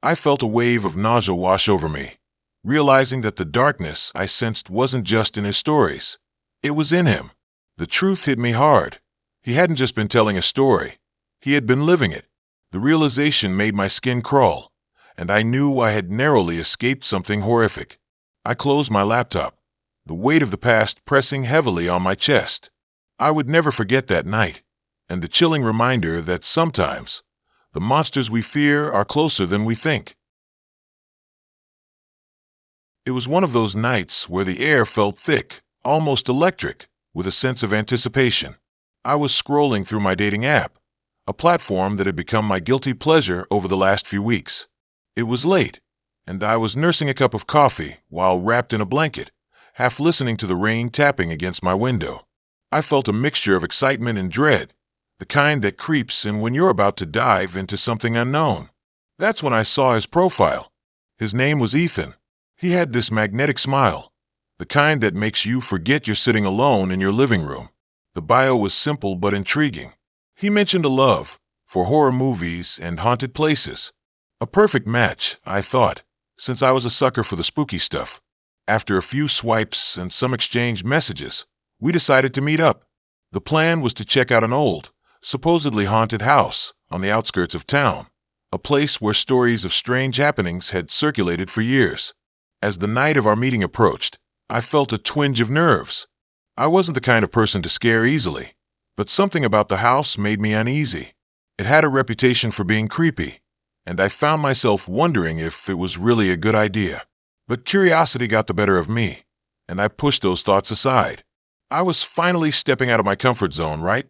I felt a wave of nausea wash over me, realizing that the darkness I sensed wasn't just in his stories. It was in him. The truth hit me hard. He hadn't just been telling a story. He had been living it. The realization made my skin crawl, and I knew I had narrowly escaped something horrific. I closed my laptop, the weight of the past pressing heavily on my chest. I would never forget that night, and the chilling reminder that sometimes the monsters we fear are closer than we think. It was one of those nights where the air felt thick, almost electric, with a sense of anticipation. I was scrolling through my dating app, a platform that had become my guilty pleasure over the last few weeks. It was late, and I was nursing a cup of coffee while wrapped in a blanket, half listening to the rain tapping against my window. I felt a mixture of excitement and dread, the kind that creeps in when you're about to dive into something unknown. That's when I saw his profile. His name was Ethan. He had this magnetic smile, the kind that makes you forget you're sitting alone in your living room. The bio was simple but intriguing. He mentioned a love for horror movies and haunted places. A perfect match, I thought, since I was a sucker for the spooky stuff. After a few swipes and some exchanged messages, we decided to meet up. The plan was to check out an old, supposedly haunted house on the outskirts of town, a place where stories of strange happenings had circulated for years. As the night of our meeting approached, I felt a twinge of nerves. I wasn't the kind of person to scare easily, but something about the house made me uneasy. It had a reputation for being creepy, and I found myself wondering if it was really a good idea. But curiosity got the better of me, and I pushed those thoughts aside. I was finally stepping out of my comfort zone, right?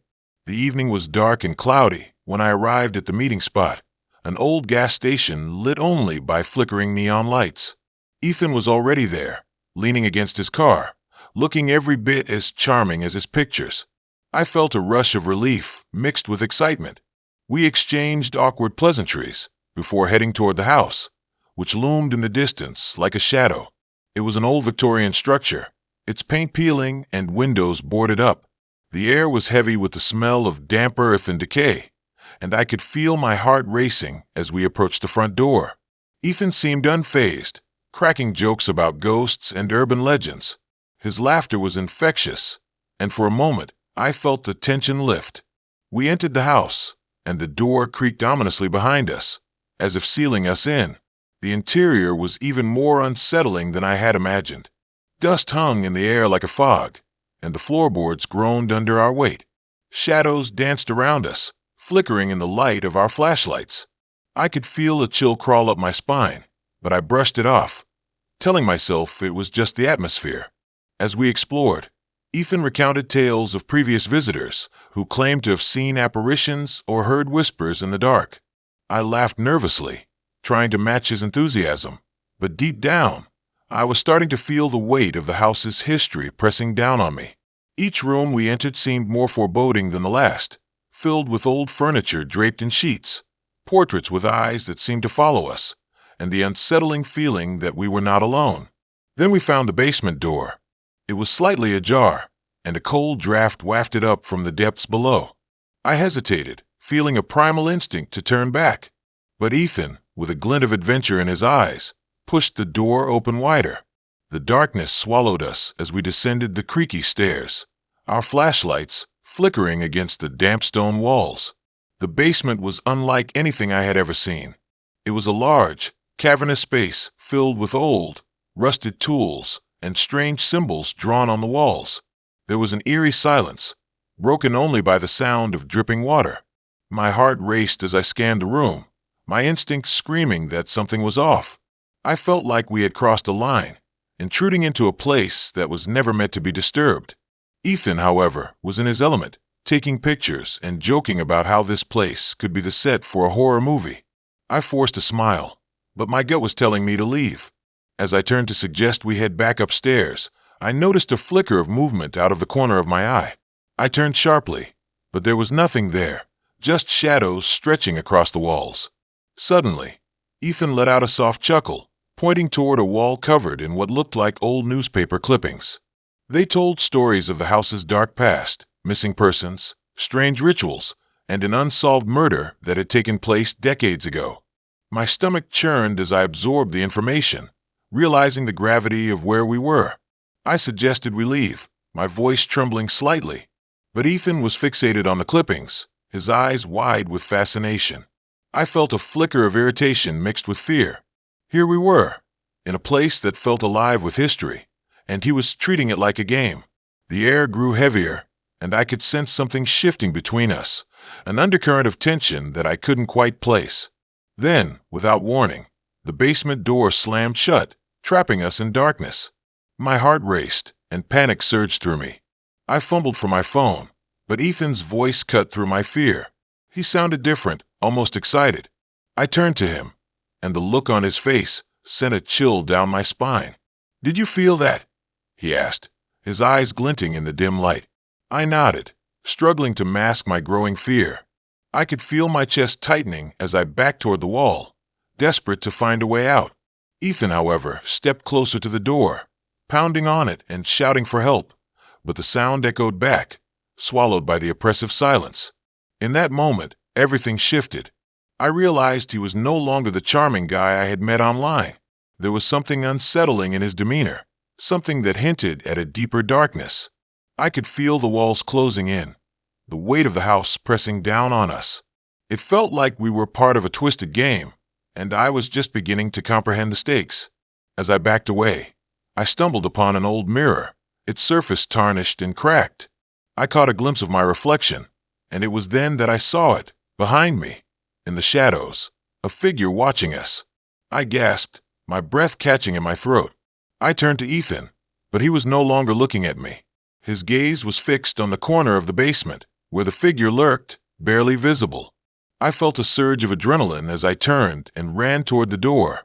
The evening was dark and cloudy when I arrived at the meeting spot, an old gas station lit only by flickering neon lights. Ethan was already there, leaning against his car, looking every bit as charming as his pictures. I felt a rush of relief mixed with excitement. We exchanged awkward pleasantries before heading toward the house, which loomed in the distance like a shadow. It was an old Victorian structure, its paint peeling and windows boarded up. The air was heavy with the smell of damp earth and decay, and I could feel my heart racing as we approached the front door. Ethan seemed unfazed, cracking jokes about ghosts and urban legends. His laughter was infectious, and for a moment I felt the tension lift. We entered the house, and the door creaked ominously behind us, as if sealing us in. The interior was even more unsettling than I had imagined. Dust hung in the air like a fog, and the floorboards groaned under our weight. Shadows danced around us, flickering in the light of our flashlights. I could feel a chill crawl up my spine, but I brushed it off, telling myself it was just the atmosphere. As we explored, Ethan recounted tales of previous visitors who claimed to have seen apparitions or heard whispers in the dark. I laughed nervously, trying to match his enthusiasm, but deep down, I was starting to feel the weight of the house's history pressing down on me. Each room we entered seemed more foreboding than the last, filled with old furniture draped in sheets, portraits with eyes that seemed to follow us, and the unsettling feeling that we were not alone. Then we found the basement door. It was slightly ajar, and a cold draft wafted up from the depths below. I hesitated, feeling a primal instinct to turn back, but Ethan, with a glint of adventure in his eyes, pushed the door open wider. The darkness swallowed us as we descended the creaky stairs, our flashlights flickering against the damp stone walls. The basement was unlike anything I had ever seen. It was a large, cavernous space filled with old, rusted tools and strange symbols drawn on the walls. There was an eerie silence, broken only by the sound of dripping water. My heart raced as I scanned the room, my instincts screaming that something was off. I felt like we had crossed a line, intruding into a place that was never meant to be disturbed. Ethan, however, was in his element, taking pictures and joking about how this place could be the set for a horror movie. I forced a smile, but my gut was telling me to leave. As I turned to suggest we head back upstairs, I noticed a flicker of movement out of the corner of my eye. I turned sharply, but there was nothing there, just shadows stretching across the walls. Suddenly, Ethan let out a soft chuckle, pointing toward a wall covered in what looked like old newspaper clippings. They told stories of the house's dark past, missing persons, strange rituals, and an unsolved murder that had taken place decades ago. My stomach churned as I absorbed the information, realizing the gravity of where we were. I suggested we leave, my voice trembling slightly, but Ethan was fixated on the clippings, his eyes wide with fascination. I felt a flicker of irritation mixed with fear. Here we were, in a place that felt alive with history, and he was treating it like a game. The air grew heavier, and I could sense something shifting between us, an undercurrent of tension that I couldn't quite place. Then, without warning, the basement door slammed shut, trapping us in darkness. My heart raced, and panic surged through me. I fumbled for my phone, but Ethan's voice cut through my fear. He sounded different, almost excited. I turned to him, and the look on his face sent a chill down my spine. "Did you feel that?" he asked, his eyes glinting in the dim light. I nodded, struggling to mask my growing fear. I could feel my chest tightening as I backed toward the wall, desperate to find a way out. Ethan, however, stepped closer to the door, pounding on it and shouting for help, but the sound echoed back, swallowed by the oppressive silence. In that moment, everything shifted. I realized he was no longer the charming guy I had met online. There was something unsettling in his demeanor, something that hinted at a deeper darkness. I could feel the walls closing in, the weight of the house pressing down on us. It felt like we were part of a twisted game, and I was just beginning to comprehend the stakes. As I backed away, I stumbled upon an old mirror, its surface tarnished and cracked. I caught a glimpse of my reflection, and it was then that I saw it, behind me, in the shadows, a figure watching us. I gasped, my breath catching in my throat. I turned to Ethan, but he was no longer looking at me. His gaze was fixed on the corner of the basement, where the figure lurked, barely visible. I felt a surge of adrenaline as I turned and ran toward the door,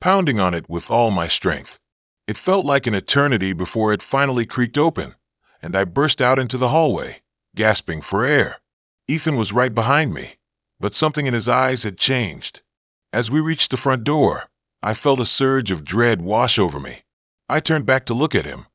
pounding on it with all my strength. It felt like an eternity before it finally creaked open, and I burst out into the hallway, gasping for air. Ethan was right behind me, but something in his eyes had changed. As we reached the front door, I felt a surge of dread wash over me. I turned back to look at him,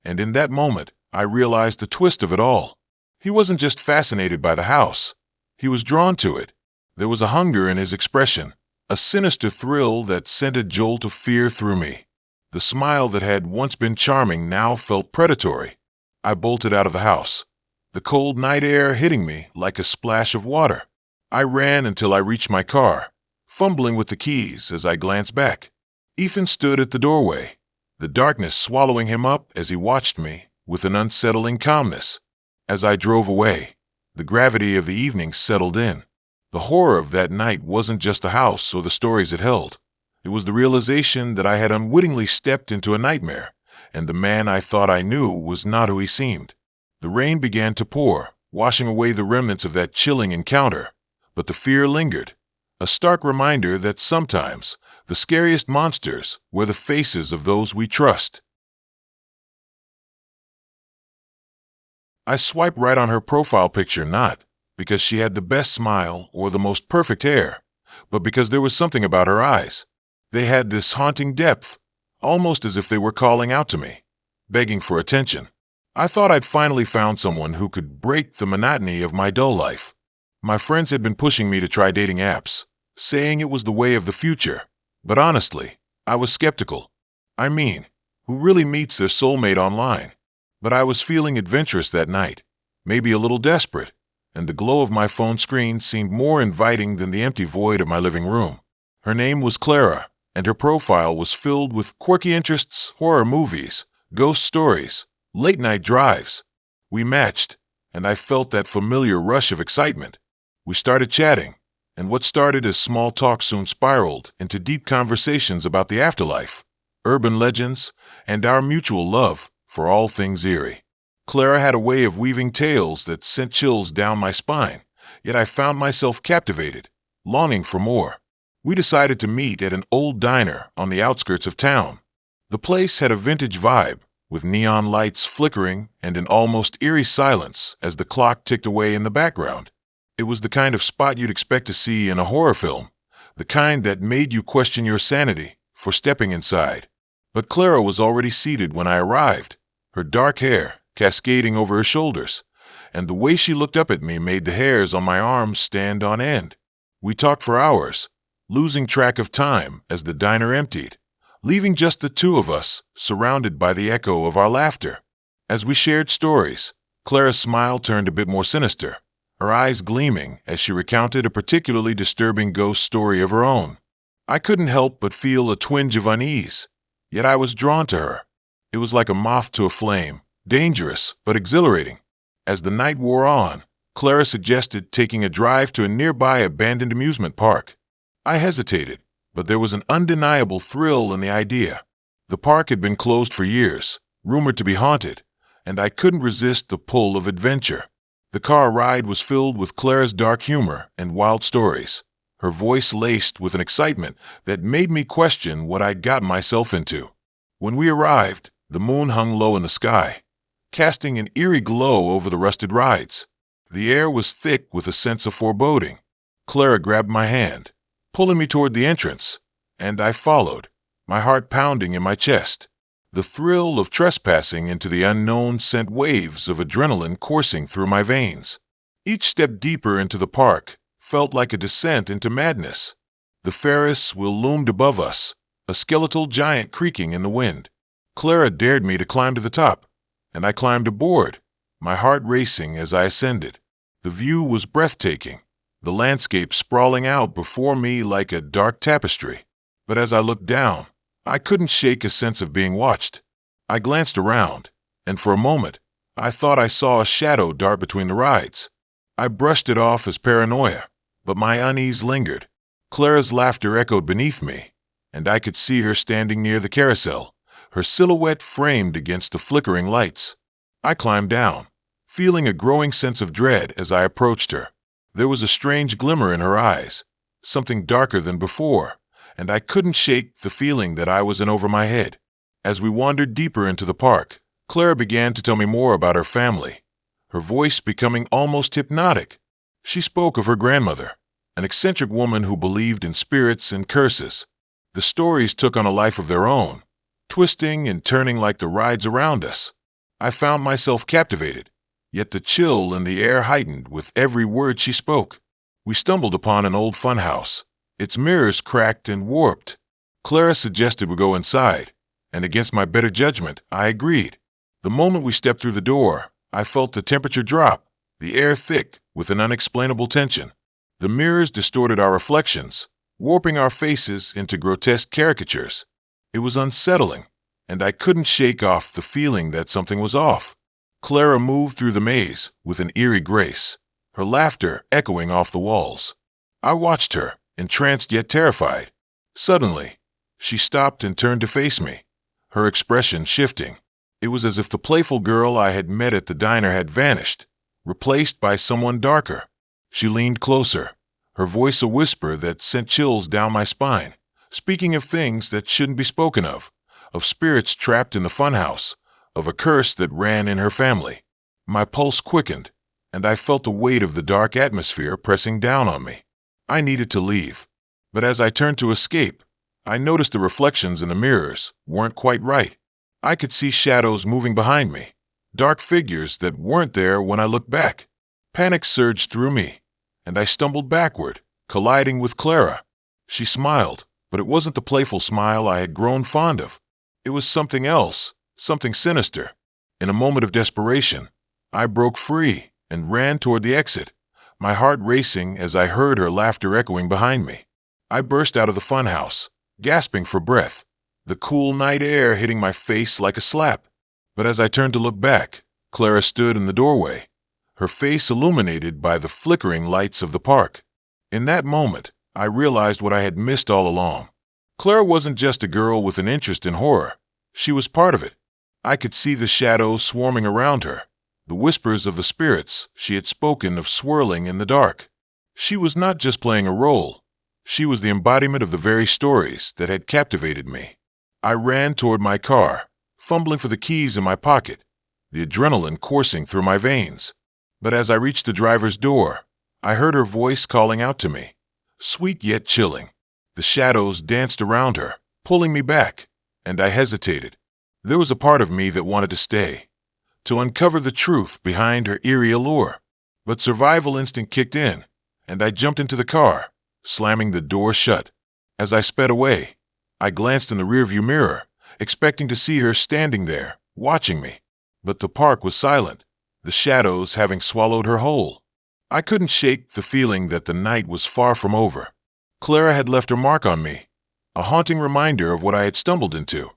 and in that moment, I realized the twist of it all. He wasn't just fascinated by the house. He was drawn to it. There was a hunger in his expression, a sinister thrill that sent a jolt of fear through me. The smile that had once been charming now felt predatory. I bolted out of the house, the cold night air hitting me like a splash of water. I ran until I reached my car, fumbling with the keys as I glanced back. Ethan stood at the doorway, the darkness swallowing him up as he watched me with an unsettling calmness. As I drove away, the gravity of the evening settled in. The horror of that night wasn't just the house or the stories it held. It was the realization that I had unwittingly stepped into a nightmare, and the man I thought I knew was not who he seemed. The rain began to pour, washing away the remnants of that chilling encounter, but the fear lingered, a stark reminder that sometimes the scariest monsters were the faces of those we trust. I swiped right on her profile picture not because she had the best smile or the most perfect hair, but because there was something about her eyes. They had this haunting depth, almost as if they were calling out to me, begging for attention. I thought I'd finally found someone who could break the monotony of my dull life. My friends had been pushing me to try dating apps, saying it was the way of the future, but honestly, I was skeptical. I mean, who really meets their soulmate online? But I was feeling adventurous that night, maybe a little desperate, and the glow of my phone screen seemed more inviting than the empty void of my living room. Her name was Clara, and her profile was filled with quirky interests, horror movies, ghost stories, late-night drives. We matched, and I felt that familiar rush of excitement. We started chatting, and what started as small talk soon spiraled into deep conversations about the afterlife, urban legends, and our mutual love for all things eerie. Clara had a way of weaving tales that sent chills down my spine, yet I found myself captivated, longing for more. We decided to meet at an old diner on the outskirts of town. The place had a vintage vibe, with neon lights flickering and an almost eerie silence as the clock ticked away in the background. It was the kind of spot you'd expect to see in a horror film, the kind that made you question your sanity for stepping inside. But Clara was already seated when I arrived, her dark hair cascading over her shoulders, and the way she looked up at me made the hairs on my arms stand on end. We talked for hours, losing track of time as the diner emptied, leaving just the two of us, surrounded by the echo of our laughter. As we shared stories, Clara's smile turned a bit more sinister, her eyes gleaming as she recounted a particularly disturbing ghost story of her own. I couldn't help but feel a twinge of unease, yet I was drawn to her. It was like a moth to a flame, dangerous but exhilarating. As the night wore on, Clara suggested taking a drive to a nearby abandoned amusement park. I hesitated, but there was an undeniable thrill in the idea. The park had been closed for years, rumored to be haunted, and I couldn't resist the pull of adventure. The car ride was filled with Clara's dark humor and wild stories, her voice laced with an excitement that made me question what I'd gotten myself into. When we arrived, the moon hung low in the sky, casting an eerie glow over the rusted rides. The air was thick with a sense of foreboding. Clara grabbed my hand, pulling me toward the entrance, and I followed, my heart pounding in my chest. The thrill of trespassing into the unknown sent waves of adrenaline coursing through my veins. Each step deeper into the park felt like a descent into madness. The Ferris wheel loomed above us, a skeletal giant creaking in the wind. Clara dared me to climb to the top, and I climbed aboard, my heart racing as I ascended. The view was breathtaking, the landscape sprawling out before me like a dark tapestry. But as I looked down, I couldn't shake a sense of being watched. I glanced around, and for a moment, I thought I saw a shadow dart between the rides. I brushed it off as paranoia, but my unease lingered. Clara's laughter echoed beneath me, and I could see her standing near the carousel, her silhouette framed against the flickering lights. I climbed down, feeling a growing sense of dread as I approached her. There was a strange glimmer in her eyes, something darker than before, and I couldn't shake the feeling that I was in over my head. As we wandered deeper into the park, Clara began to tell me more about her family, her voice becoming almost hypnotic. She spoke of her grandmother, an eccentric woman who believed in spirits and curses. The stories took on a life of their own, twisting and turning like the rides around us. I found myself captivated, yet the chill in the air heightened with every word she spoke. We stumbled upon an old funhouse, its mirrors cracked and warped. Clara suggested we go inside, and against my better judgment, I agreed. The moment we stepped through the door, I felt the temperature drop, the air thick with an unexplainable tension. The mirrors distorted our reflections, warping our faces into grotesque caricatures. It was unsettling, and I couldn't shake off the feeling that something was off. Clara moved through the maze with an eerie grace, her laughter echoing off the walls. I watched her, entranced yet terrified. Suddenly, she stopped and turned to face me, her expression shifting. It was as if the playful girl I had met at the diner had vanished, replaced by someone darker. She leaned closer, her voice a whisper that sent chills down my spine, speaking of things that shouldn't be spoken of spirits trapped in the funhouse, of a curse that ran in her family. My pulse quickened, and I felt the weight of the dark atmosphere pressing down on me. I needed to leave, but as I turned to escape, I noticed the reflections in the mirrors weren't quite right. I could see shadows moving behind me, dark figures that weren't there when I looked back. Panic surged through me, and I stumbled backward, colliding with Clara. She smiled, but it wasn't the playful smile I had grown fond of. It was something else, something sinister. In a moment of desperation, I broke free and ran toward the exit, my heart racing as I heard her laughter echoing behind me. I burst out of the funhouse, gasping for breath, the cool night air hitting my face like a slap. But as I turned to look back, Clara stood in the doorway, her face illuminated by the flickering lights of the park. In that moment, I realized what I had missed all along. Clara wasn't just a girl with an interest in horror. She was part of it. I could see the shadows swarming around her, the whispers of the spirits she had spoken of swirling in the dark. She was not just playing a role. She was the embodiment of the very stories that had captivated me. I ran toward my car, fumbling for the keys in my pocket, the adrenaline coursing through my veins. But as I reached the driver's door, I heard her voice calling out to me, sweet yet chilling. The shadows danced around her, pulling me back, and I hesitated. There was a part of me that wanted to stay, to uncover the truth behind her eerie allure. But survival instinct kicked in, and I jumped into the car, slamming the door shut. As I sped away, I glanced in the rearview mirror, expecting to see her standing there, watching me. But the park was silent, the shadows having swallowed her whole. I couldn't shake the feeling that the night was far from over. Clara had left her mark on me, a haunting reminder of what I had stumbled into,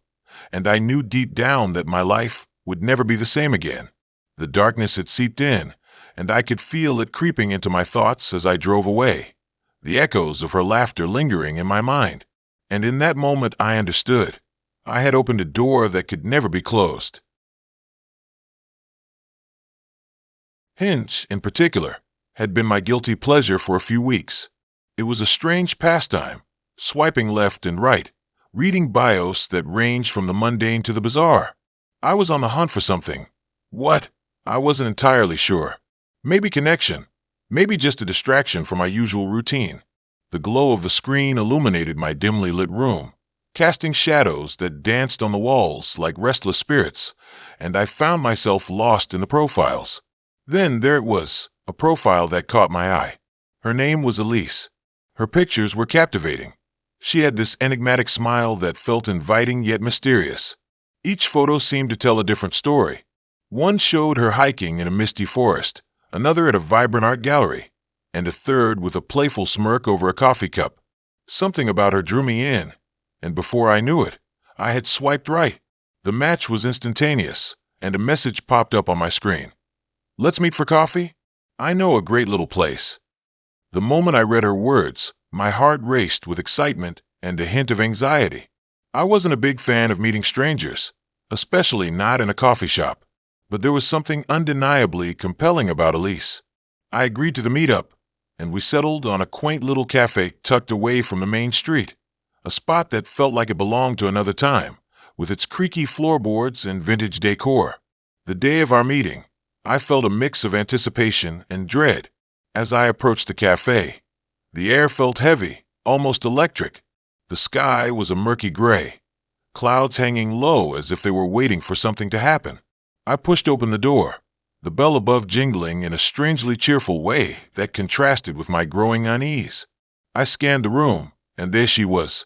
and I knew deep down that my life would never be the same again. The darkness had seeped in, and I could feel it creeping into my thoughts as I drove away, the echoes of her laughter lingering in my mind. And in that moment I understood. I had opened a door that could never be closed. Hinge, in particular, had been my guilty pleasure for a few weeks. It was a strange pastime, swiping left and right, reading bios that ranged from the mundane to the bizarre. I was on the hunt for something. What? I wasn't entirely sure. Maybe connection. Maybe just a distraction from my usual routine. The glow of the screen illuminated my dimly lit room, casting shadows that danced on the walls like restless spirits, and I found myself lost in the profiles. Then there it was, a profile that caught my eye. Her name was Elise. Her pictures were captivating. She had this enigmatic smile that felt inviting yet mysterious. Each photo seemed to tell a different story. One showed her hiking in a misty forest, another at a vibrant art gallery, and a third with a playful smirk over a coffee cup. Something about her drew me in, and before I knew it, I had swiped right. The match was instantaneous, and a message popped up on my screen. Let's meet for coffee? I know a great little place. The moment I read her words, my heart raced with excitement and a hint of anxiety. I wasn't a big fan of meeting strangers, especially not in a coffee shop, but there was something undeniably compelling about Elise. I agreed to the meetup, and we settled on a quaint little cafe tucked away from the main street, a spot that felt like it belonged to another time, with its creaky floorboards and vintage decor. The day of our meeting, I felt a mix of anticipation and dread. As I approached the cafe, the air felt heavy, almost electric. The sky was a murky gray, clouds hanging low as if they were waiting for something to happen. I pushed open the door, the bell above jingling in a strangely cheerful way that contrasted with my growing unease. I scanned the room, and there she was.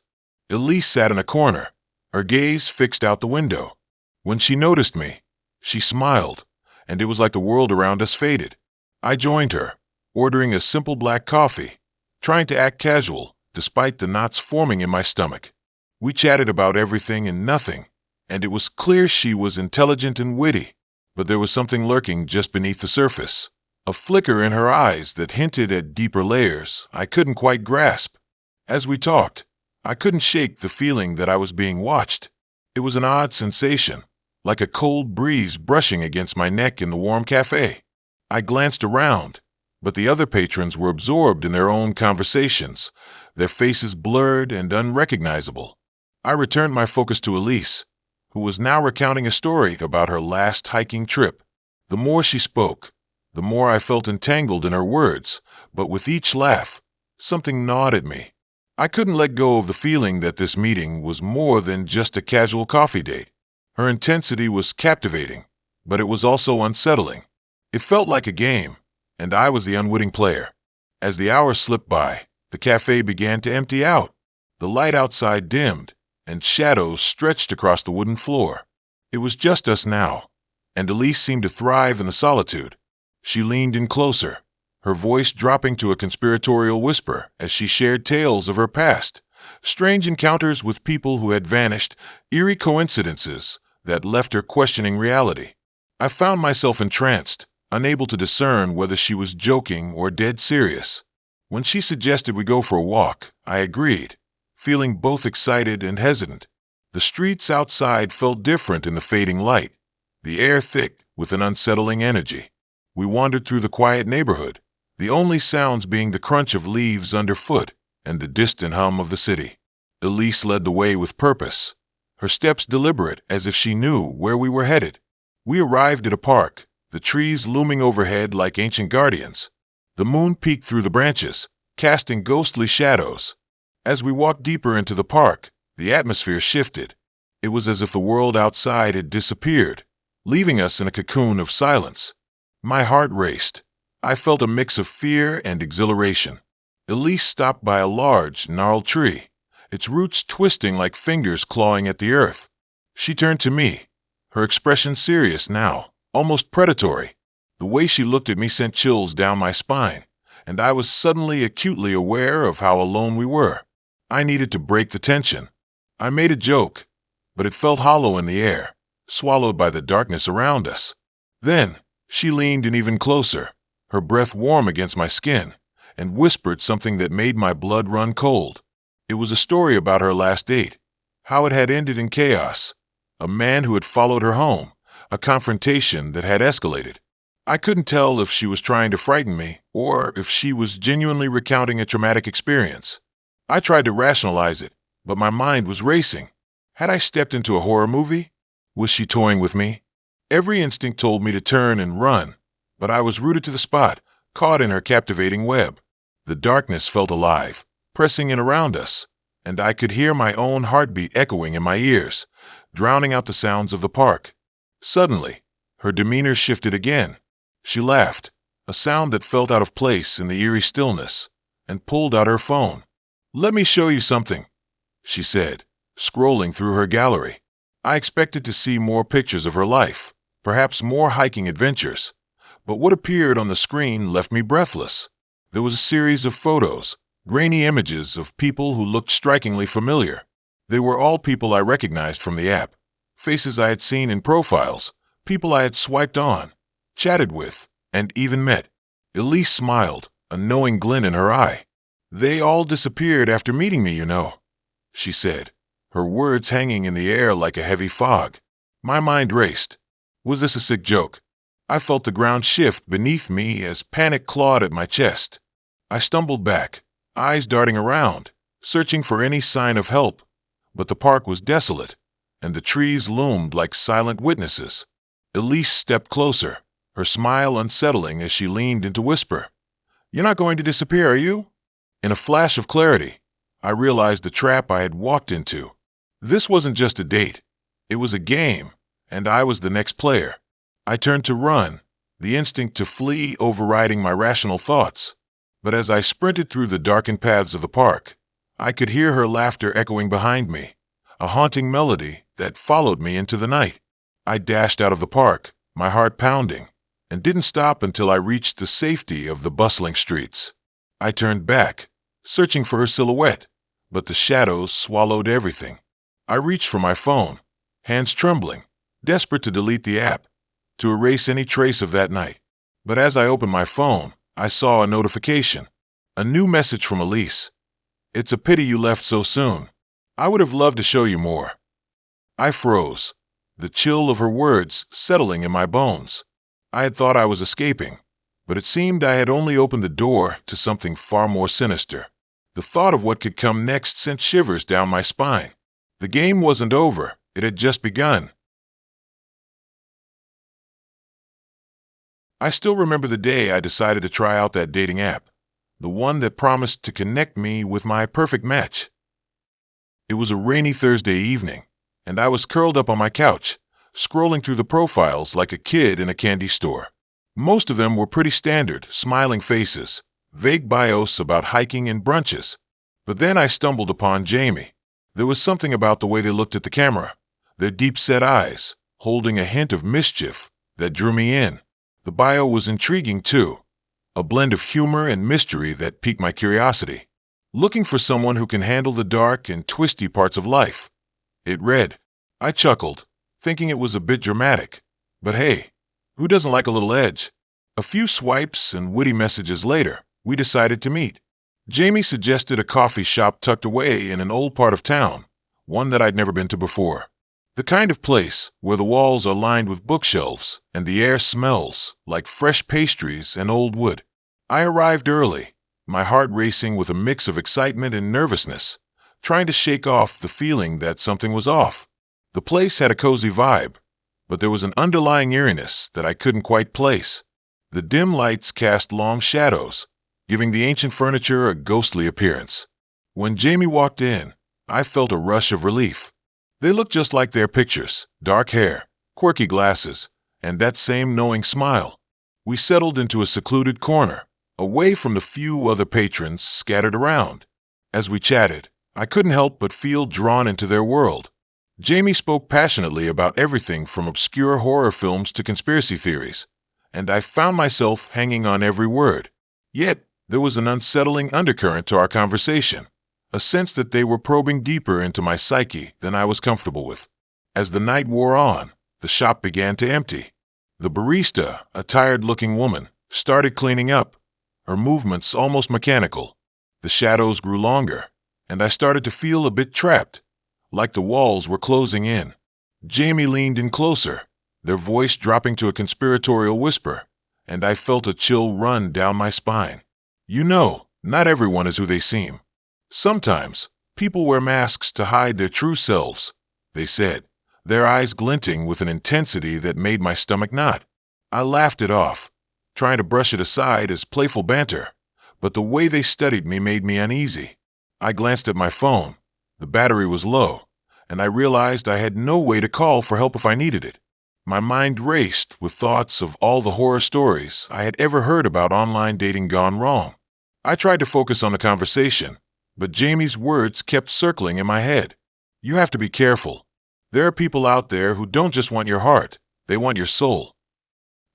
Elise sat in a corner, her gaze fixed out the window. When she noticed me, she smiled, and it was like the world around us faded. I joined her, ordering a simple black coffee, trying to act casual despite the knots forming in my stomach. We chatted about everything and nothing, and it was clear she was intelligent and witty, but there was something lurking just beneath the surface, a flicker in her eyes that hinted at deeper layers I couldn't quite grasp. As we talked, I couldn't shake the feeling that I was being watched. It was an odd sensation, like a cold breeze brushing against my neck in the warm cafe. I glanced around, but the other patrons were absorbed in their own conversations, their faces blurred and unrecognizable. I returned my focus to Elise, who was now recounting a story about her last hiking trip. The more she spoke, the more I felt entangled in her words, but with each laugh, something gnawed at me. I couldn't let go of the feeling that this meeting was more than just a casual coffee date. Her intensity was captivating, but it was also unsettling. It felt like a game, and I was the unwitting player. As the hours slipped by, the cafe began to empty out. The light outside dimmed, and shadows stretched across the wooden floor. It was just us now, and Elise seemed to thrive in the solitude. She leaned in closer, her voice dropping to a conspiratorial whisper as she shared tales of her past, strange encounters with people who had vanished, eerie coincidences that left her questioning reality. I found myself entranced, unable to discern whether she was joking or dead serious. When she suggested we go for a walk, I agreed, feeling both excited and hesitant. The streets outside felt different in the fading light, the air thick with an unsettling energy. We wandered through the quiet neighborhood, the only sounds being the crunch of leaves underfoot and the distant hum of the city. Elise led the way with purpose, her steps deliberate as if she knew where we were headed. We arrived at a park, the trees looming overhead like ancient guardians. The moon peeked through the branches, casting ghostly shadows. As we walked deeper into the park, the atmosphere shifted. It was as if the world outside had disappeared, leaving us in a cocoon of silence. My heart raced. I felt a mix of fear and exhilaration. Elise stopped by a large, gnarled tree, its roots twisting like fingers clawing at the earth. She turned to me, her expression serious now, almost predatory. The way she looked at me sent chills down my spine, and I was suddenly acutely aware of how alone we were. I needed to break the tension. I made a joke, but it felt hollow in the air, swallowed by the darkness around us. Then, she leaned in even closer, her breath warm against my skin, and whispered something that made my blood run cold. It was a story about her last date, how it had ended in chaos, a man who had followed her home, a confrontation that had escalated. I couldn't tell if she was trying to frighten me or if she was genuinely recounting a traumatic experience. I tried to rationalize it, but my mind was racing. Had I stepped into a horror movie? Was she toying with me? Every instinct told me to turn and run, but I was rooted to the spot, caught in her captivating web. The darkness felt alive, pressing in around us, and I could hear my own heartbeat echoing in my ears, drowning out the sounds of the park. Suddenly, her demeanor shifted again. She laughed, a sound that felt out of place in the eerie stillness, and pulled out her phone. "Let me show you something," she said, scrolling through her gallery. I expected to see more pictures of her life, perhaps more hiking adventures, but what appeared on the screen left me breathless. There was a series of photos, grainy images of people who looked strikingly familiar. They were all people I recognized from the app, faces I had seen in profiles, people I had swiped on, chatted with, and even met. Elise smiled, a knowing glint in her eye. "They all disappeared after meeting me, you know," she said, her words hanging in the air like a heavy fog. My mind raced. Was this a sick joke? I felt the ground shift beneath me as panic clawed at my chest. I stumbled back, eyes darting around, searching for any sign of help, but the park was desolate, and the trees loomed like silent witnesses. Elise stepped closer, her smile unsettling as she leaned in to whisper, "You're not going to disappear, are you?" In a flash of clarity, I realized the trap I had walked into. This wasn't just a date. It was a game, and I was the next player. I turned to run, the instinct to flee overriding my rational thoughts. But as I sprinted through the darkened paths of the park, I could hear her laughter echoing behind me, a haunting melody that followed me into the night. I dashed out of the park, my heart pounding, and didn't stop until I reached the safety of the bustling streets. I turned back, searching for her silhouette, but the shadows swallowed everything. I reached for my phone, hands trembling, desperate to delete the app, to erase any trace of that night. But as I opened my phone, I saw a notification, a new message from Elise. "It's a pity you left so soon. I would have loved to show you more." I froze, the chill of her words settling in my bones. I had thought I was escaping, but it seemed I had only opened the door to something far more sinister. The thought of what could come next sent shivers down my spine. The game wasn't over, it had just begun. I still remember the day I decided to try out that dating app, the one that promised to connect me with my perfect match. It was a rainy Thursday evening, and I was curled up on my couch, scrolling through the profiles like a kid in a candy store. Most of them were pretty standard, smiling faces, vague bios about hiking and brunches. But then I stumbled upon Jamie. There was something about the way they looked at the camera, their deep-set eyes, holding a hint of mischief, that drew me in. The bio was intriguing too, a blend of humor and mystery that piqued my curiosity. Looking for someone who can handle the dark and twisty parts of life. It read. I chuckled, thinking it was a bit dramatic. But hey, who doesn't like a little edge? A few swipes and witty messages later, we decided to meet. Jamie suggested a coffee shop tucked away in an old part of town, one that I'd never been to before. The kind of place where the walls are lined with bookshelves and the air smells like fresh pastries and old wood. I arrived early, my heart racing with a mix of excitement and nervousness, trying to shake off the feeling that something was off. The place had a cozy vibe, but there was an underlying eeriness that I couldn't quite place. The dim lights cast long shadows, giving the ancient furniture a ghostly appearance. When Jamie walked in, I felt a rush of relief. They looked just like their pictures, dark hair, quirky glasses, and that same knowing smile. We settled into a secluded corner, away from the few other patrons scattered around. As we chatted, I couldn't help but feel drawn into their world. Jamie spoke passionately about everything from obscure horror films to conspiracy theories, and I found myself hanging on every word. Yet, there was an unsettling undercurrent to our conversation, a sense that they were probing deeper into my psyche than I was comfortable with. As the night wore on, the shop began to empty. The barista, a tired-looking woman, started cleaning up, her movements almost mechanical. The shadows grew longer, and I started to feel a bit trapped, like the walls were closing in. Jamie leaned in closer, their voice dropping to a conspiratorial whisper, and I felt a chill run down my spine. You know, not everyone is who they seem. Sometimes, people wear masks to hide their true selves, they said, their eyes glinting with an intensity that made my stomach knot. I laughed it off, trying to brush it aside as playful banter, but the way they studied me made me uneasy. I glanced at my phone. The battery was low, and I realized I had no way to call for help if I needed it. My mind raced with thoughts of all the horror stories I had ever heard about online dating gone wrong. I tried to focus on the conversation, but Jamie's words kept circling in my head. You have to be careful. There are people out there who don't just want your heart, they want your soul.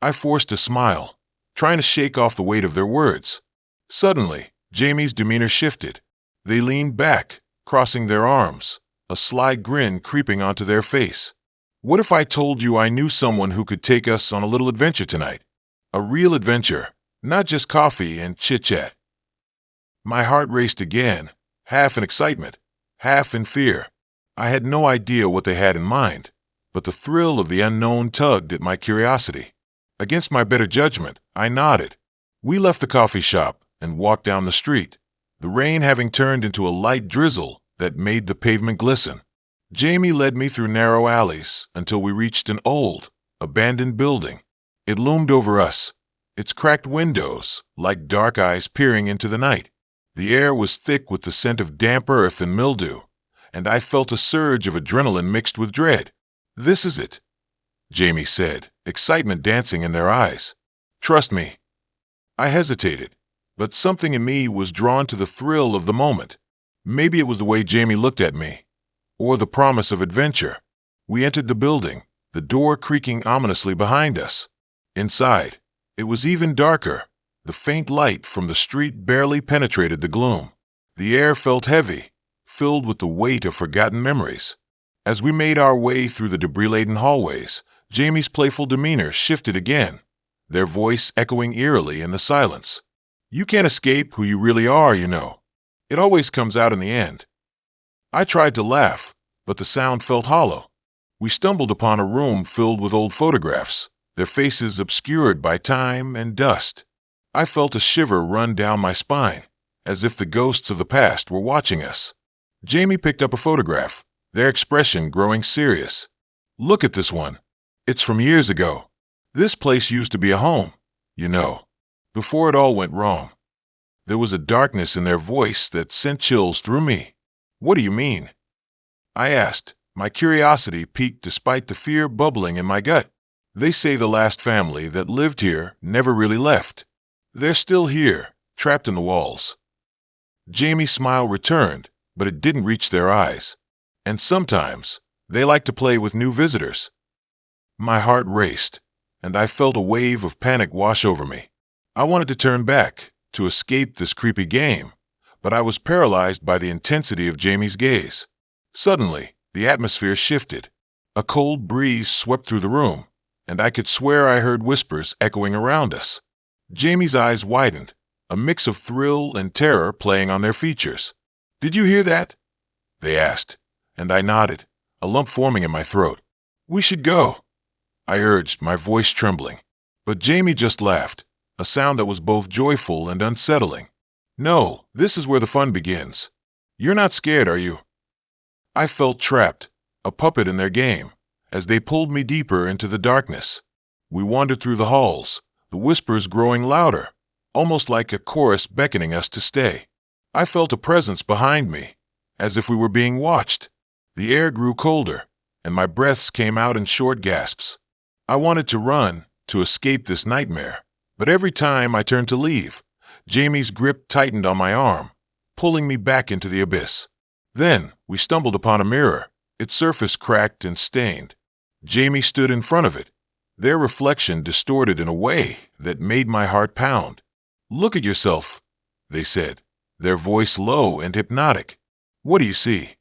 I forced a smile, trying to shake off the weight of their words. Suddenly, Jamie's demeanor shifted. They leaned back, crossing their arms, a sly grin creeping onto their face. What if I told you I knew someone who could take us on a little adventure tonight? A real adventure, not just coffee and chit-chat. My heart raced again, half in excitement, half in fear. I had no idea what they had in mind, but the thrill of the unknown tugged at my curiosity. Against my better judgment, I nodded. We left the coffee shop and walked down the street, the rain having turned into a light drizzle that made the pavement glisten. Jamie led me through narrow alleys until we reached an old, abandoned building. It loomed over us, its cracked windows like dark eyes peering into the night. The air was thick with the scent of damp earth and mildew, and I felt a surge of adrenaline mixed with dread. "This is it," Jamie said, excitement dancing in their eyes. "Trust me." I hesitated, but something in me was drawn to the thrill of the moment. Maybe it was the way Jamie looked at me, or the promise of adventure. We entered the building, the door creaking ominously behind us. Inside, it was even darker. The faint light from the street barely penetrated the gloom. The air felt heavy, filled with the weight of forgotten memories. As we made our way through the debris-laden hallways, Jamie's playful demeanor shifted again, their voice echoing eerily in the silence. "You can't escape who you really are, you know. It always comes out in the end." I tried to laugh, but the sound felt hollow. We stumbled upon a room filled with old photographs, their faces obscured by time and dust. I felt a shiver run down my spine, as if the ghosts of the past were watching us. Jamie picked up a photograph, their expression growing serious. "Look at this one. It's from years ago. This place used to be a home, you know, before it all went wrong." There was a darkness in their voice that sent chills through me. "What do you mean?" I asked, my curiosity piqued despite the fear bubbling in my gut. "They say the last family that lived here never really left. They're still here, trapped in the walls." Jamie's smile returned, but it didn't reach their eyes. "And sometimes, they like to play with new visitors." My heart raced, and I felt a wave of panic wash over me. I wanted to turn back, to escape this creepy game, but I was paralyzed by the intensity of Jamie's gaze. Suddenly, the atmosphere shifted. A cold breeze swept through the room, and I could swear I heard whispers echoing around us. Jamie's eyes widened, a mix of thrill and terror playing on their features. "Did you hear that?" they asked, and I nodded, a lump forming in my throat. "We should go," I urged, my voice trembling. But Jamie just laughed, a sound that was both joyful and unsettling. "No, this is where the fun begins. You're not scared, are you?" I felt trapped, a puppet in their game, as they pulled me deeper into the darkness. We wandered through the halls, the whispers growing louder, almost like a chorus beckoning us to stay. I felt a presence behind me, as if we were being watched. The air grew colder, and my breaths came out in short gasps. I wanted to run, to escape this nightmare, but every time I turned to leave, Jamie's grip tightened on my arm, pulling me back into the abyss. Then we stumbled upon a mirror, its surface cracked and stained. Jamie stood in front of it, their reflection distorted in a way that made my heart pound. "Look at yourself," they said, their voice low and hypnotic. "What do you see?"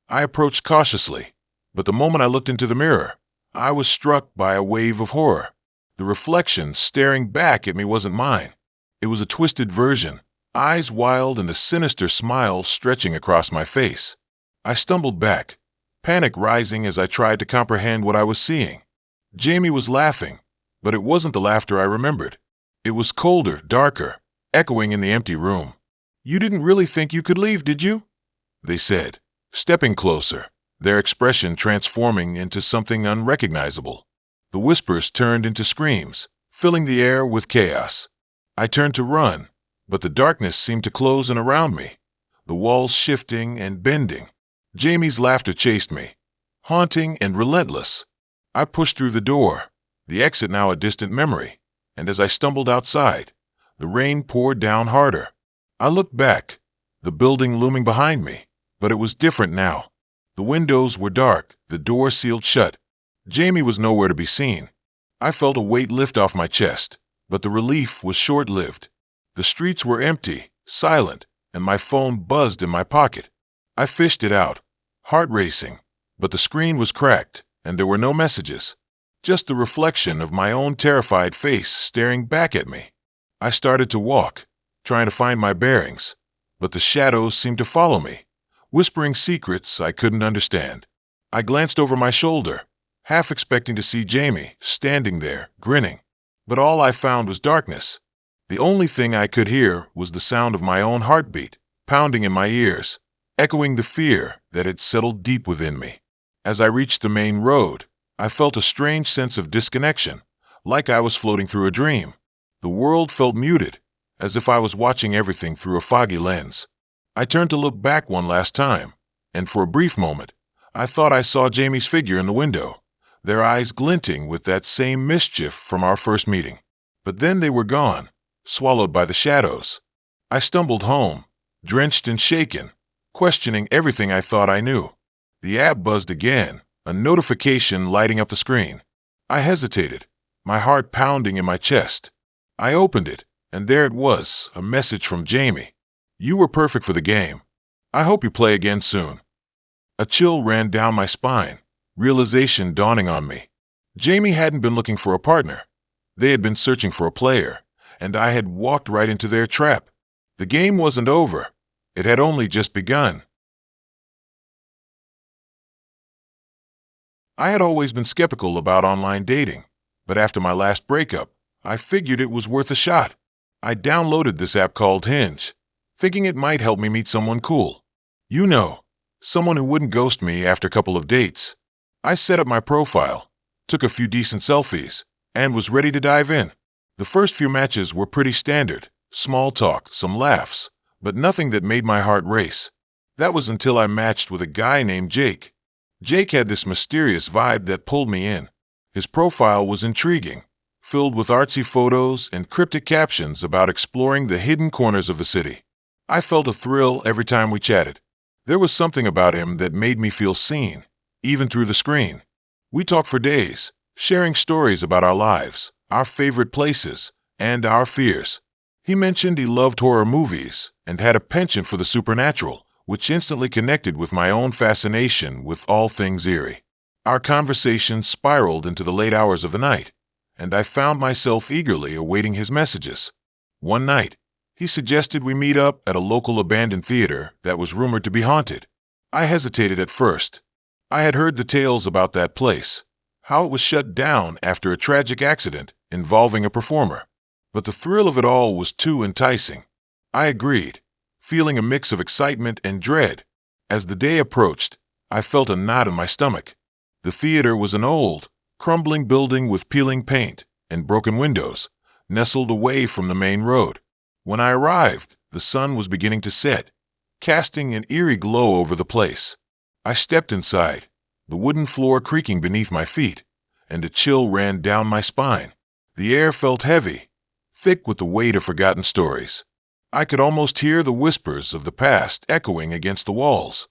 I approached cautiously, but the moment I looked into the mirror, I was struck by a wave of horror. The reflection staring back at me wasn't mine. It was a twisted version, eyes wild and a sinister smile stretching across my face. I stumbled back, panic rising as I tried to comprehend what I was seeing. Jamie was laughing, but it wasn't the laughter I remembered. It was colder, darker, echoing in the empty room. "You didn't really think you could leave, did you?" they said, stepping closer, their expression transforming into something unrecognizable. The whispers turned into screams, filling the air with chaos. I turned to run, but the darkness seemed to close in around me, the walls shifting and bending. Jamie's laughter chased me, haunting and relentless. I pushed through the door, the exit now a distant memory, and as I stumbled outside, the rain poured down harder. I looked back, the building looming behind me, but it was different now. The windows were dark, the door sealed shut. Jamie was nowhere to be seen. I felt a weight lift off my chest, but the relief was short-lived. The streets were empty, silent, and my phone buzzed in my pocket. I fished it out, heart racing, but the screen was cracked, and there were no messages, just the reflection of my own terrified face staring back at me. I started to walk, trying to find my bearings, but the shadows seemed to follow me, whispering secrets I couldn't understand. I glanced over my shoulder, half expecting to see Jamie standing there, grinning, but all I found was darkness. The only thing I could hear was the sound of my own heartbeat, pounding in my ears, echoing the fear that had settled deep within me. As I reached the main road, I felt a strange sense of disconnection, like I was floating through a dream. The world felt muted, as if I was watching everything through a foggy lens. I turned to look back one last time, and for a brief moment, I thought I saw Jamie's figure in the window, their eyes glinting with that same mischief from our first meeting. But then they were gone, swallowed by the shadows. I stumbled home, drenched and shaken, questioning everything I thought I knew. The app buzzed again, a notification lighting up the screen. I hesitated, my heart pounding in my chest. I opened it, and there it was, a message from Jamie. "You were perfect for the game. I hope you play again soon." A chill ran down my spine, realization dawning on me. Jamie hadn't been looking for a partner. They had been searching for a player, and I had walked right into their trap. The game wasn't over. It had only just begun. I had always been skeptical about online dating, but after my last breakup, I figured it was worth a shot. I downloaded this app called Hinge, thinking it might help me meet someone cool. You know, someone who wouldn't ghost me after a couple of dates. I set up my profile, took a few decent selfies, and was ready to dive in. The first few matches were pretty standard, small talk, some laughs, but nothing that made my heart race. That was until I matched with a guy named Jake. Jake had this mysterious vibe that pulled me in. His profile was intriguing, filled with artsy photos and cryptic captions about exploring the hidden corners of the city. I felt a thrill every time we chatted. There was something about him that made me feel seen, even through the screen. We talked for days, sharing stories about our lives, our favorite places, and our fears. He mentioned he loved horror movies and had a penchant for the supernatural, which instantly connected with my own fascination with all things eerie. Our conversation spiraled into the late hours of the night, and I found myself eagerly awaiting his messages. One night, he suggested we meet up at a local abandoned theater that was rumored to be haunted. I hesitated at first. I had heard the tales about that place, how it was shut down after a tragic accident involving a performer. But the thrill of it all was too enticing. I agreed, feeling a mix of excitement and dread. As the day approached, I felt a knot in my stomach. The theater was an old, crumbling building with peeling paint and broken windows, nestled away from the main road. When I arrived, the sun was beginning to set, casting an eerie glow over the place. I stepped inside, the wooden floor creaking beneath my feet, and a chill ran down my spine. The air felt heavy, thick with the weight of forgotten stories. I could almost hear the whispers of the past echoing against the walls.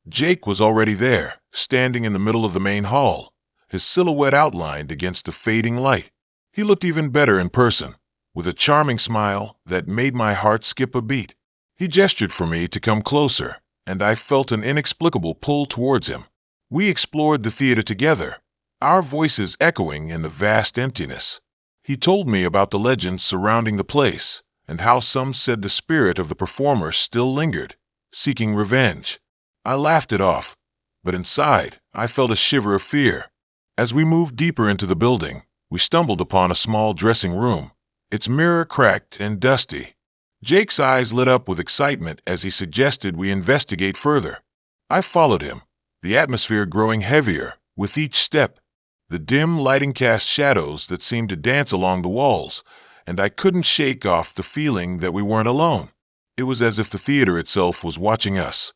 Jake was already there, standing in the middle of the main hall, his silhouette outlined against the fading light. He looked even better in person, with a charming smile that made my heart skip a beat. He gestured for me to come closer, and I felt an inexplicable pull towards him. We explored the theater together, our voices echoing in the vast emptiness. He told me about the legends surrounding the place, and how some said the spirit of the performer still lingered, seeking revenge. I laughed it off, but inside I felt a shiver of fear. As we moved deeper into the building, we stumbled upon a small dressing room, its mirror cracked and dusty. Jake's eyes lit up with excitement as he suggested we investigate further. I followed him, the atmosphere growing heavier with each step. The dim lighting cast shadows that seemed to dance along the walls, and I couldn't shake off the feeling that we weren't alone. It was as if the theater itself was watching us,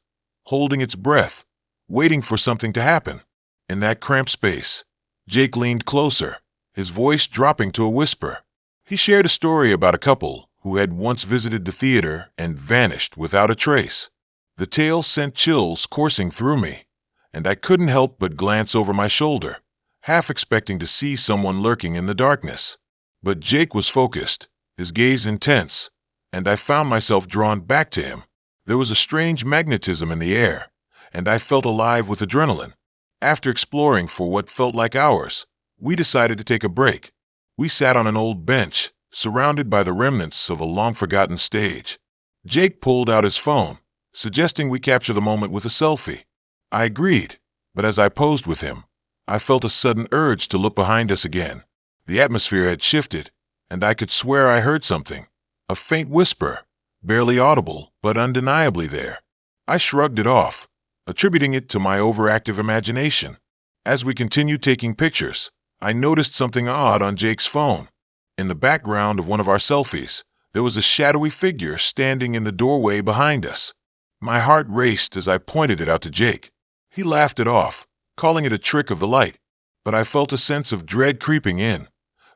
holding its breath, waiting for something to happen. In that cramped space, Jake leaned closer, his voice dropping to a whisper. He shared a story about a couple who had once visited the theater and vanished without a trace. The tale sent chills coursing through me, and I couldn't help but glance over my shoulder, half expecting to see someone lurking in the darkness. But Jake was focused, his gaze intense, and I found myself drawn back to him. There was a strange magnetism in the air, and I felt alive with adrenaline. After exploring for what felt like hours, we decided to take a break. We sat on an old bench, surrounded by the remnants of a long-forgotten stage. Jake pulled out his phone, suggesting we capture the moment with a selfie. I agreed, but as I posed with him, I felt a sudden urge to look behind us again. The atmosphere had shifted, and I could swear I heard something. A faint whisper, barely audible, but undeniably there. I shrugged it off, attributing it to my overactive imagination. As we continued taking pictures, I noticed something odd on Jake's phone. In the background of one of our selfies, There was a shadowy figure standing in the doorway behind us. My heart raced as I pointed it out to Jake. He laughed it off, calling it a trick of the light, but I felt a sense of dread creeping in,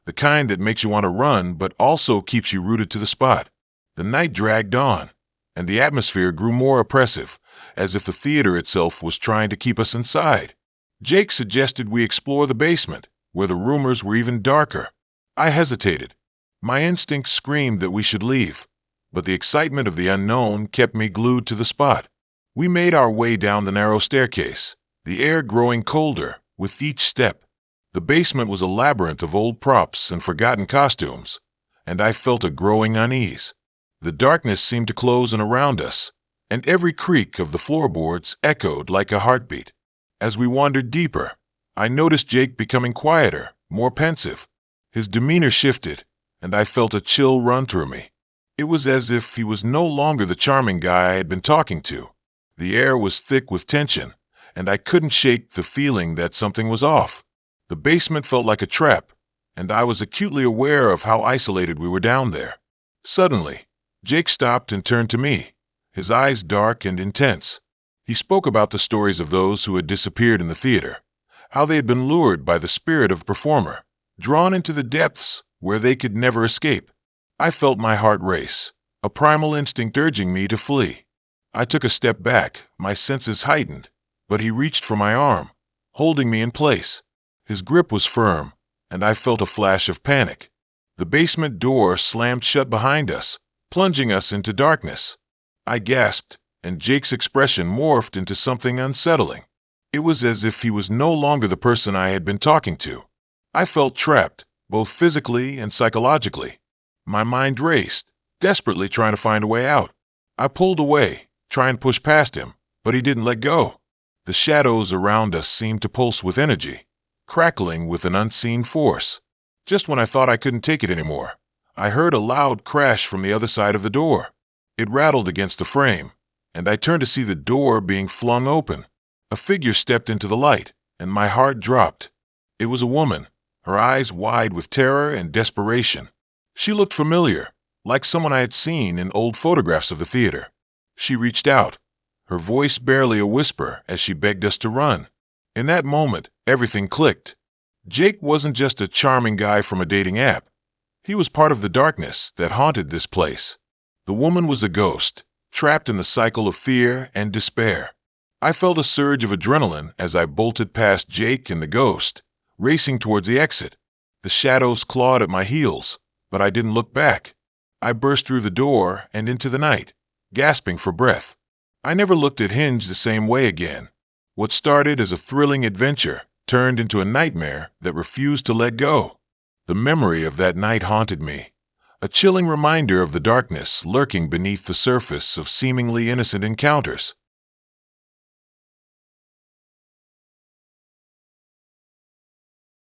the kind that makes you want to run but also keeps you rooted to the spot. The night dragged on, and the atmosphere grew more oppressive, as if the theater itself was trying to keep us inside. Jake suggested we explore the basement, where the rumors were even darker. I hesitated. My instincts screamed that we should leave, but the excitement of the unknown kept me glued to the spot. We made our way down the narrow staircase, the air growing colder with each step. The basement was a labyrinth of old props and forgotten costumes, and I felt a growing unease. The darkness seemed to close in around us, and every creak of the floorboards echoed like a heartbeat. As we wandered deeper, I noticed Jake becoming quieter, more pensive. His demeanor shifted, and I felt a chill run through me. It was as if he was no longer the charming guy I had been talking to. The air was thick with tension, and I couldn't shake the feeling that something was off. The basement felt like a trap, and I was acutely aware of how isolated we were down there. Suddenly, Jake stopped and turned to me, his eyes dark and intense. He spoke about the stories of those who had disappeared in the theater, how they had been lured by the spirit of the performer, drawn into the depths where they could never escape. I felt my heart race, a primal instinct urging me to flee. I took a step back, my senses heightened, but he reached for my arm, holding me in place. His grip was firm, and I felt a flash of panic. The basement door slammed shut behind us, plunging us into darkness. I gasped, and Jake's expression morphed into something unsettling. It was as if he was no longer the person I had been talking to. I felt trapped, both physically and psychologically. My mind raced, desperately trying to find a way out. I pulled away, trying to push past him, but he didn't let go. The shadows around us seemed to pulse with energy, crackling with an unseen force. Just when I thought I couldn't take it anymore, I heard a loud crash from the other side of the door. It rattled against the frame, and I turned to see the door being flung open. A figure stepped into the light, and my heart dropped. It was a woman, her eyes wide with terror and desperation. She looked familiar, like someone I had seen in old photographs of the theater. She reached out, her voice barely a whisper as she begged us to run. In that moment, everything clicked. Jake wasn't just a charming guy from a dating app. He was part of the darkness that haunted this place. The woman was a ghost, trapped in the cycle of fear and despair. I felt a surge of adrenaline as I bolted past Jake and the ghost, racing towards the exit. The shadows clawed at my heels, but I didn't look back. I burst through the door and into the night, gasping for breath. I never looked at Hinge the same way again. What started as a thrilling adventure turned into a nightmare that refused to let go. The memory of that night haunted me, a chilling reminder of the darkness lurking beneath the surface of seemingly innocent encounters.